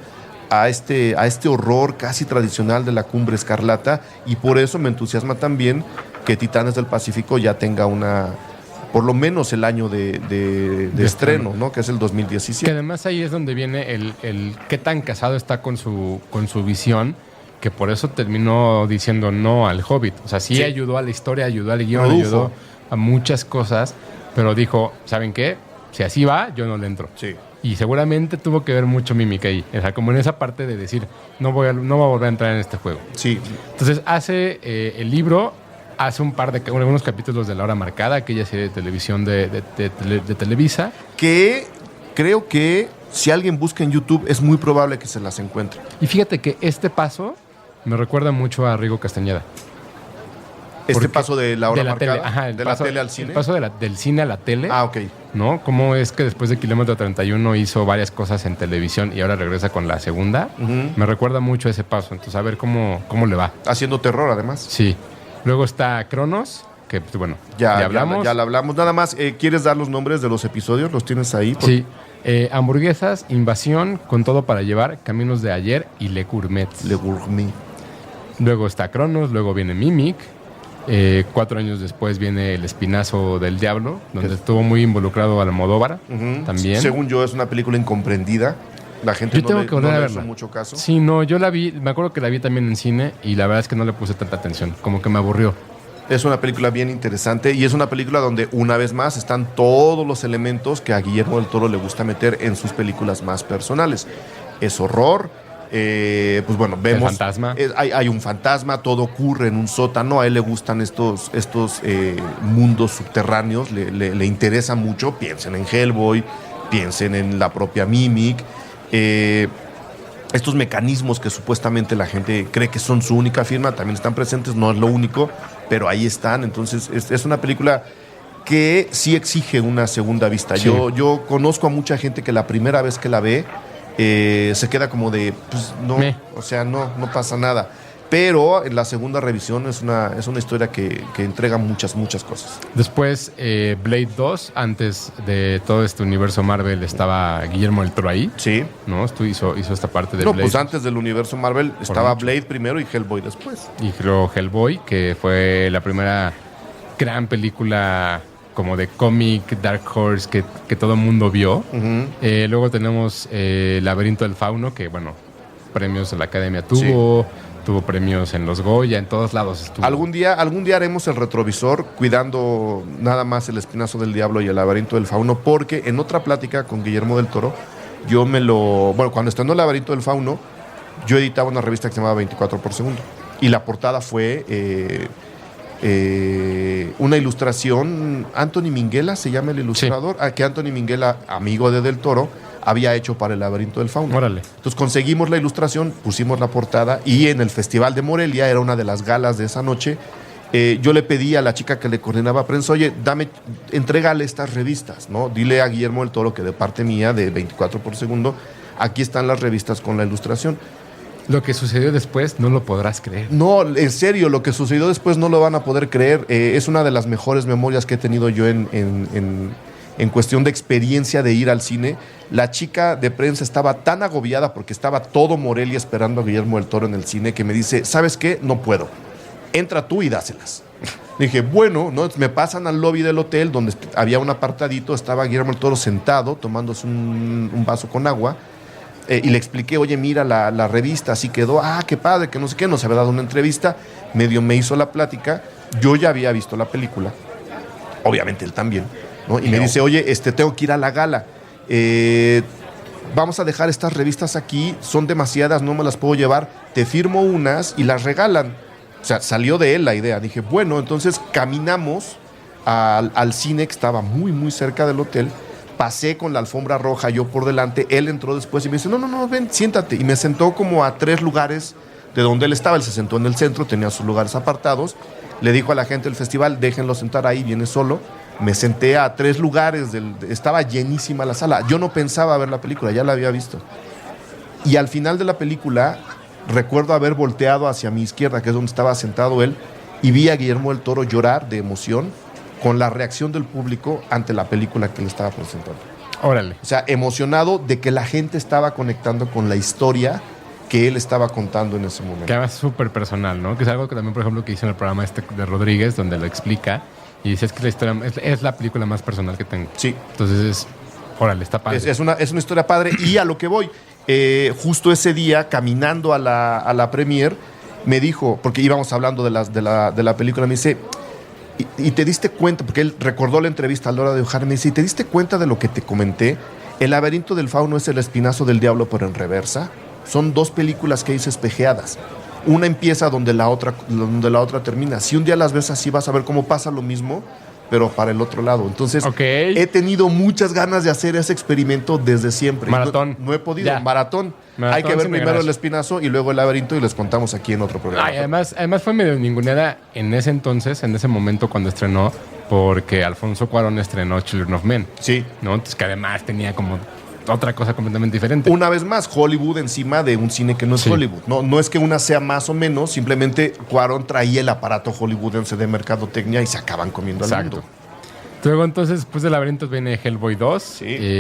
Speaker 4: a este horror casi tradicional de la Cumbre Escarlata, y por eso me entusiasma también que Titanes del Pacífico ya tenga por lo menos el año de estreno, ¿no? Que es el 2017.
Speaker 2: Que además ahí es donde viene el qué tan casado está con su visión, que por eso terminó diciendo no al Hobbit. O sea, sí ayudó a la historia, ayudó al guión, ayudó a muchas cosas, pero dijo, ¿saben qué? Si así va, yo no le entro.
Speaker 4: Sí.
Speaker 2: Y seguramente tuvo que ver mucho mímica ahí. O sea, como en esa parte de decir, no voy a volver a entrar en este juego.
Speaker 4: Sí.
Speaker 2: Entonces hace el libro, hace algunos capítulos de La Hora Marcada, aquella serie de televisión de Televisa.
Speaker 4: Que creo que si alguien busca en YouTube es muy probable que se las encuentre.
Speaker 2: Y fíjate que este paso me recuerda mucho a Rigo Castañeda.
Speaker 4: Paso de La Hora Marcada,
Speaker 2: ajá,
Speaker 4: la tele al cine.
Speaker 2: El paso del cine a la tele.
Speaker 4: Ah, ok.
Speaker 2: ¿No? Cómo es que después de Kilómetro 31 hizo varias cosas en televisión y ahora regresa con la segunda. Me recuerda mucho a ese paso. Entonces, a ver cómo le va.
Speaker 4: Haciendo terror, además.
Speaker 2: Sí. Luego está Cronos, que, bueno, ya hablamos.
Speaker 4: Ya la hablamos. Nada más, ¿quieres dar los nombres de los episodios? ¿Los tienes ahí?
Speaker 2: Sí. Hamburguesas, Invasión, Con Todo para Llevar, Caminos de Ayer y Le Gourmet.
Speaker 4: Le Gourmet.
Speaker 2: Luego está Cronos, luego viene Mimic. 4 años después viene El Espinazo del Diablo, donde estuvo muy involucrado Almodóvar también.
Speaker 4: Según yo, es una película incomprendida. La gente
Speaker 2: yo tengo que volver a verla.
Speaker 4: Hizo mucho caso.
Speaker 2: Sí, no, yo la vi, me acuerdo que la vi también en cine, y la verdad es que no le puse tanta atención, como que me aburrió.
Speaker 4: Es una película bien interesante, y es una película donde, una vez más, están todos los elementos que a Guillermo del Toro le gusta meter en sus películas más personales. Es horror. Pues bueno, vemos.
Speaker 2: El fantasma.
Speaker 4: Hay un fantasma, todo ocurre en un sótano. A él le gustan estos mundos subterráneos, le interesa mucho. Piensen en Hellboy, piensen en la propia Mimic. Estos mecanismos que supuestamente la gente cree que son su única firma también están presentes, no es lo único, pero ahí están. Entonces, es una película que sí exige una segunda vista.
Speaker 2: Sí.
Speaker 4: Yo conozco a mucha gente que la primera vez que la ve se queda como de, pues no, o sea, no pasa nada. Pero en la segunda revisión es una historia que entrega muchas cosas.
Speaker 2: Después, Blade 2, antes de todo este universo Marvel, estaba Guillermo del Toro ahí.
Speaker 4: Sí.
Speaker 2: ¿No? Hizo esta parte de
Speaker 4: No,
Speaker 2: Blade.
Speaker 4: pues antes del universo Marvel estaba Blade primero y Hellboy después.
Speaker 2: Y luego Hellboy, que fue la primera gran película como de cómic, Dark Horse, que todo el mundo vio. Luego tenemos Laberinto del Fauno, que, bueno, premios de la Academia tuvo premios en los Goya, en todos lados estuvo. Algún día
Speaker 4: haremos el retrovisor cuidando nada más El Espinazo del Diablo y El Laberinto del Fauno, porque en otra plática con Guillermo del Toro, cuando estrenó El Laberinto del Fauno, yo editaba una revista que se llamaba 24 por segundo, y la portada fue una ilustración. Anthony Minghella se llama el ilustrador, que Anthony Minghella, amigo de Del Toro, había hecho para El Laberinto del Fauno.
Speaker 2: Órale.
Speaker 4: Entonces conseguimos la ilustración, pusimos la portada, y en el Festival de Morelia, era una de las galas de esa noche, yo le pedí a la chica que le coordinaba prensa, oye, entrégale estas revistas, ¿no? Dile a Guillermo del Toro que de parte mía, de 24 por segundo, aquí están las revistas con la ilustración.
Speaker 2: Lo que sucedió después no lo podrás creer.
Speaker 4: No, en serio, lo que sucedió después no lo van a poder creer. Es una de las mejores memorias que he tenido yo en cuestión de experiencia de ir al cine. La chica de prensa estaba tan agobiada porque estaba todo Morelia esperando a Guillermo del Toro en el cine que me dice, ¿sabes qué? No puedo. Entra tú y dáselas. Dije, bueno, ¿no? Me pasan al lobby del hotel donde había un apartadito, estaba Guillermo del Toro sentado tomándose un vaso con agua. Y le expliqué, oye, mira la revista, así quedó, qué padre, que no sé qué, nos había dado una entrevista, medio me hizo la plática, yo ya había visto la película, obviamente él también, ¿no? Y me dice, oye, tengo que ir a la gala, vamos a dejar estas revistas aquí, son demasiadas, no me las puedo llevar, te firmo unas y las regalan. O sea, salió de él la idea, dije, bueno, entonces caminamos al cine que estaba muy, muy cerca del hotel. Pasé con la alfombra roja, yo por delante, él entró después y me dice, no, ven, siéntate. Y me sentó como a 3 lugares de donde él estaba. Él se sentó en el centro, tenía sus lugares apartados. Le dijo a la gente del festival, déjenlo sentar ahí, viene solo. Me senté a 3 lugares, estaba llenísima la sala. Yo no pensaba ver la película, ya la había visto. Y al final de la película, recuerdo haber volteado hacia mi izquierda, que es donde estaba sentado él, y vi a Guillermo del Toro llorar de emoción con la reacción del público ante la película que le estaba presentando.
Speaker 2: Órale.
Speaker 4: O sea, emocionado de que la gente estaba conectando con la historia que él estaba contando en ese momento.
Speaker 2: Que además es súper personal, ¿no? Que es algo que también, por ejemplo, que hice en el programa de Rodríguez, donde lo explica, y dice, es que la historia es la película más personal que tengo.
Speaker 4: Sí.
Speaker 2: Entonces órale, está padre.
Speaker 4: Es una historia padre. Y a lo que voy, justo ese día, caminando a la premier, me dijo, porque íbamos hablando de la película, me dice... Y te diste cuenta, porque él recordó la entrevista a la hora de O'Hara, me dice, ¿y te diste cuenta de lo que te comenté? El laberinto del fauno es el espinazo del diablo, pero en reversa. Son 2 películas que hice espejeadas. Una empieza donde la otra termina. Si un día las ves así, vas a ver cómo pasa lo mismo, pero para el otro lado. Entonces, he tenido muchas ganas de hacer ese experimento desde siempre.
Speaker 2: Maratón.
Speaker 4: No he podido.
Speaker 2: Ya.
Speaker 4: Maratón. Hay que ver primero el espinazo y luego el laberinto y les contamos aquí en otro programa.
Speaker 2: Además fue medio ninguneada en ese entonces, en ese momento cuando estrenó, porque Alfonso Cuarón estrenó Children of Men.
Speaker 4: Sí.
Speaker 2: ¿No? Entonces, que además tenía como otra cosa completamente diferente.
Speaker 4: Una vez más, Hollywood encima de un cine que no es Hollywood. No es que una sea más o menos, simplemente Cuarón traía el aparato hollywoodense de mercadotecnia y se acaban comiendo al mundo.
Speaker 2: Luego entonces, después de Laberintos viene Hellboy 2,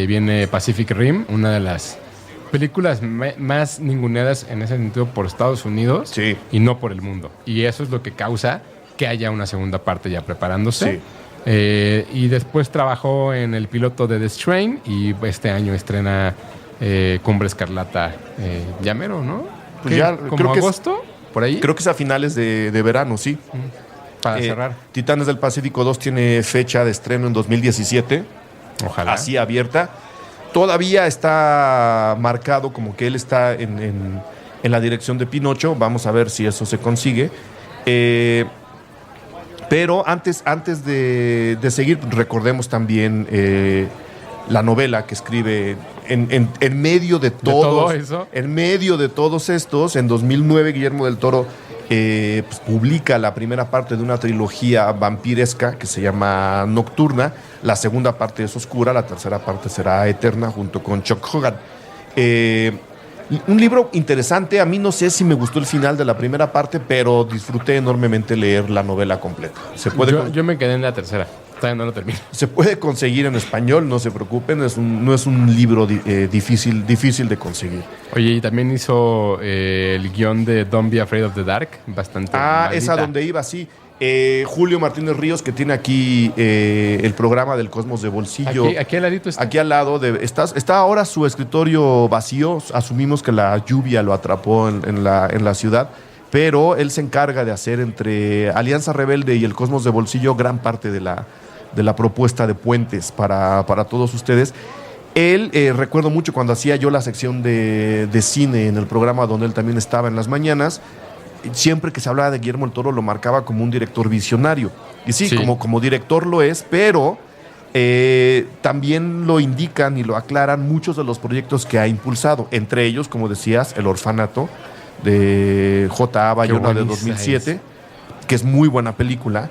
Speaker 2: viene Pacific Rim, una de las películas más ninguneadas en ese sentido por Estados Unidos y no por el mundo. Y eso es lo que causa que haya una segunda parte ya preparándose. Y después trabajó en el piloto de The Strain y este año estrena Cumbre Escarlata llamero, ¿no?
Speaker 4: Pues ya,
Speaker 2: ¿Como
Speaker 4: creo que
Speaker 2: agosto? ¿Por ahí?
Speaker 4: Creo que es a finales de verano, sí.
Speaker 2: Para cerrar.
Speaker 4: Titanes del Pacífico 2 tiene fecha de estreno en 2017.
Speaker 2: Ojalá.
Speaker 4: Así abierta. Todavía está marcado como que él está en la dirección de Pinocho. Vamos a ver si eso se consigue. Pero antes de seguir, recordemos también la novela que escribe en medio de
Speaker 2: todo eso.
Speaker 4: En medio de todos estos, en 2009 Guillermo del Toro pues, publica la primera parte de una trilogía vampiresca que se llama Nocturna. La segunda parte es oscura, la tercera parte será eterna junto con Chuck Hogan. Un libro interesante. A mí no sé si me gustó el final de la primera parte, pero disfruté enormemente leer la novela completa.
Speaker 2: Yo me quedé en la tercera. Todavía no lo termino.
Speaker 4: Se puede conseguir en español, no se preocupen. No es un libro difícil de conseguir.
Speaker 2: Oye, y también hizo el guión de Don't Be Afraid of the Dark. Bastante maldita.
Speaker 4: Esa donde iba, sí. Julio Martínez Ríos, que tiene aquí el programa del Cosmos de Bolsillo.
Speaker 2: Aquí al ladito está.
Speaker 4: Aquí al lado. Está ahora su escritorio vacío. Asumimos que la lluvia lo atrapó en la ciudad. Pero él se encarga de hacer entre Alianza Rebelde y el Cosmos de Bolsillo gran parte de la propuesta de puentes para todos ustedes. Él, recuerdo mucho cuando hacía yo la sección de cine en el programa donde él también estaba en las mañanas. Siempre que se hablaba de Guillermo del Toro lo marcaba como un director visionario. Y sí. Como director lo es, pero también lo indican y lo aclaran muchos de los proyectos que ha impulsado. Entre ellos, como decías, El Orfanato de J.A. Bayona de 2007. que es muy buena película.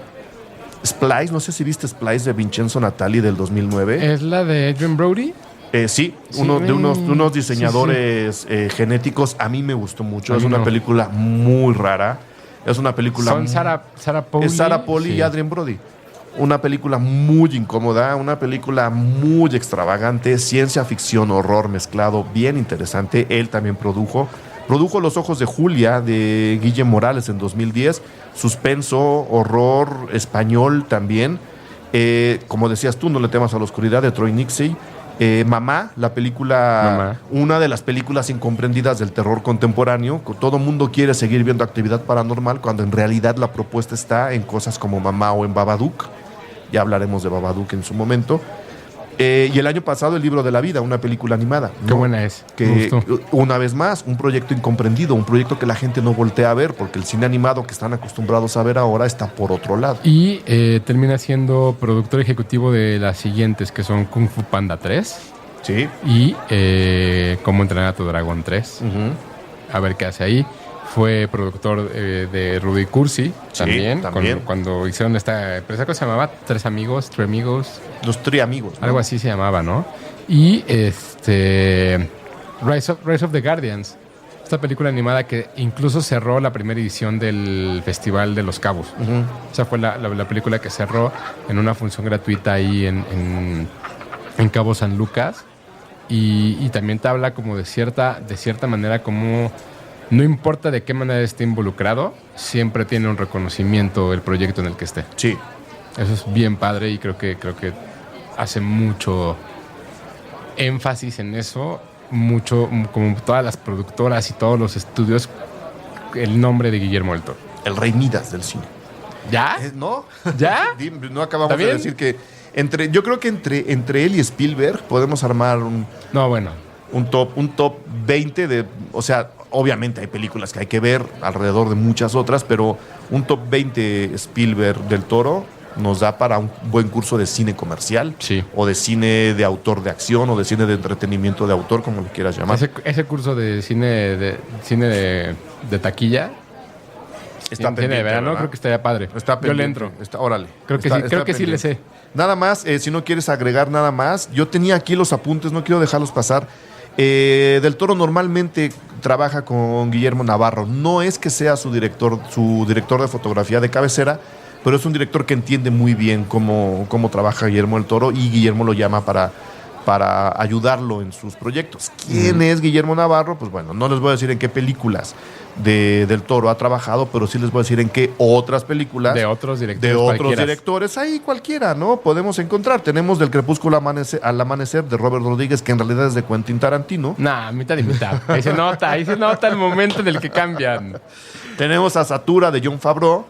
Speaker 4: Splice, no sé si viste Splice de Vincenzo Natali del 2009.
Speaker 2: ¿Es la de Adrian Brody?
Speaker 4: Sí,
Speaker 2: Sí,
Speaker 4: de unos diseñadores genéticos. A mí me gustó mucho.
Speaker 2: A
Speaker 4: Es
Speaker 2: mí
Speaker 4: una
Speaker 2: no.
Speaker 4: película muy rara. Es una película...
Speaker 2: Son Sarah Pauli.
Speaker 4: Es Sarah Pauli
Speaker 2: Sí.
Speaker 4: y Adrien Brody. Una película muy incómoda, una película muy extravagante, ciencia ficción, horror mezclado, bien interesante. Él también produjo Los ojos de Julia de Guille Morales en 2010. Suspenso, horror, español también. Como decías tú, No le temas a la oscuridad de Troy Nixey. Mamá, la película,
Speaker 2: Mamá.
Speaker 4: una de las películas incomprendidas del terror contemporáneo. Todo mundo quiere seguir viendo actividad paranormal cuando en realidad la propuesta está en cosas como Mamá o en Babadook. Ya hablaremos de Babadook en su momento. Y el año pasado El libro de la vida, una película animada.
Speaker 2: Qué buena es. Me
Speaker 4: Que
Speaker 2: gustó.
Speaker 4: una vez más, un proyecto incomprendido, un proyecto que la gente no voltea a ver porque el cine animado que están acostumbrados a ver ahora está por otro lado.
Speaker 2: Y termina siendo productor ejecutivo de las siguientes, que son Kung Fu Panda 3
Speaker 4: Sí.
Speaker 2: y Cómo entrenar a tu dragón 3. A ver qué hace ahí. Fue productor de Rudy Cursi también.
Speaker 4: también.
Speaker 2: Cuando hicieron esta empresa, ¿cómo se llamaba? Tres amigos.
Speaker 4: Los Triamigos, ¿no?
Speaker 2: Algo así se llamaba, ¿no? Y Rise of the Guardians. Esta película animada que incluso cerró la primera edición del Festival de Los Cabos. O sea, fue la película que cerró en una función gratuita ahí en Cabo San Lucas. Y también te habla como de cierta manera como... No importa de qué manera esté involucrado, siempre tiene un reconocimiento el proyecto en el que esté.
Speaker 4: Sí.
Speaker 2: Eso es bien padre y creo que hace mucho énfasis en eso, mucho, como todas las productoras y todos los estudios, el nombre de Guillermo del Toro.
Speaker 4: El rey Midas del cine.
Speaker 2: ¿Ya?
Speaker 4: ¿No?
Speaker 2: ¿Ya?
Speaker 4: No acabamos
Speaker 2: ¿Está
Speaker 4: de
Speaker 2: bien?
Speaker 4: decir que yo creo que entre él y Spielberg podemos armar
Speaker 2: No, bueno.
Speaker 4: un top 20 de, o sea, obviamente hay películas que hay que ver alrededor de muchas otras, pero un top 20 Spielberg del Toro nos da para un buen curso de cine comercial,
Speaker 2: Sí.
Speaker 4: o de cine de autor de acción, o de cine de entretenimiento de autor, como le quieras llamar.
Speaker 2: Ese curso de cine de taquilla,
Speaker 4: Está
Speaker 2: cine
Speaker 4: pendiente,
Speaker 2: de verano,
Speaker 4: ¿verdad?
Speaker 2: creo que estaría padre.
Speaker 4: Está
Speaker 2: Yo
Speaker 4: pendiente.
Speaker 2: le entro.
Speaker 4: Órale.
Speaker 2: Creo que sí le sé.
Speaker 4: Nada más, si no quieres agregar nada más, yo tenía aquí los apuntes, no quiero dejarlos pasar. Del Toro normalmente trabaja con Guillermo Navarro. No es que sea su director de fotografía de cabecera, pero es un director que entiende muy bien cómo trabaja Guillermo del Toro, y Guillermo lo llama para ayudarlo en sus proyectos. ¿Quién es Guillermo Navarro? Pues bueno, no les voy a decir en qué películas del Toro ha trabajado, pero sí les voy a decir en qué otras películas
Speaker 2: De otros directores.
Speaker 4: de otros
Speaker 2: cualquiera.
Speaker 4: directores, ahí cualquiera, ¿no? Podemos encontrar. Tenemos Del crepúsculo al amanecer de Robert Rodríguez, que en realidad es de Quentin Tarantino.
Speaker 2: Nah, mitad y mitad. Ahí se nota el momento en el que cambian.
Speaker 4: Tenemos a Satura de Jon Favreau.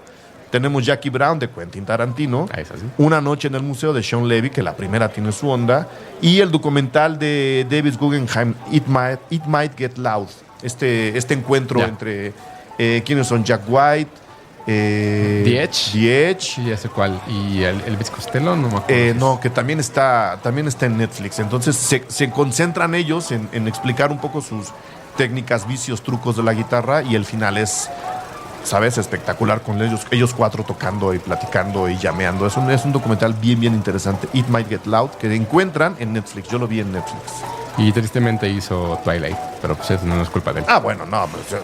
Speaker 4: Tenemos Jackie Brown de Quentin Tarantino.
Speaker 2: Ahí es así.
Speaker 4: Una noche en el museo de Sean Levy, que la primera tiene su onda. Y el documental de David Guggenheim, It Might Get Loud. Este encuentro
Speaker 2: Ya.
Speaker 4: entre quiénes son Jack White,
Speaker 2: The Edge.
Speaker 4: The Edge.
Speaker 2: Sí, ya sé cuál. ¿Y el Elvis Costello? No me acuerdo.
Speaker 4: No, que también está en Netflix. Entonces se concentran ellos en explicar un poco sus técnicas, vicios, trucos de la guitarra, y el final es, ¿sabes? Espectacular, con ellos cuatro tocando y platicando y llameando. Es un documental bien interesante. It Might Get Loud, que encuentran en Netflix. Yo lo vi en Netflix.
Speaker 2: Y tristemente hizo Twilight, pero pues eso no es culpa de él.
Speaker 4: Ah, bueno, no, pues,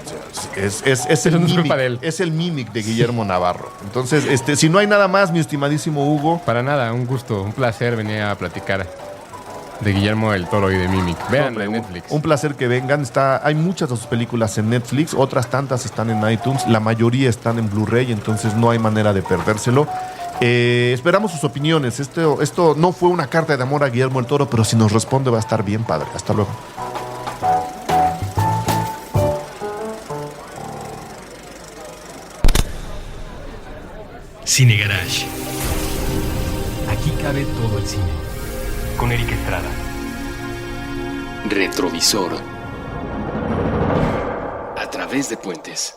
Speaker 4: es
Speaker 2: Eso
Speaker 4: el
Speaker 2: no es
Speaker 4: mimic,
Speaker 2: culpa de él.
Speaker 4: es el mimic de Guillermo Navarro. Entonces, si no hay nada más, mi estimadísimo Hugo,
Speaker 2: Para nada, un gusto, un placer venir a platicar de Guillermo del Toro y de Mimic. Véanla en Netflix.
Speaker 4: un placer que vengan. Hay muchas de sus películas en Netflix, otras tantas están en iTunes, la mayoría están en Blu-ray, entonces no hay manera de perdérselo. Esperamos sus opiniones. Esto no fue una carta de amor a Guillermo del Toro, pero si nos responde va a estar bien padre. Hasta luego.
Speaker 5: Cine Garage.
Speaker 1: Aquí cabe todo el cine. Con Eric Estrada.
Speaker 3: Retrovisor. A través de puentes.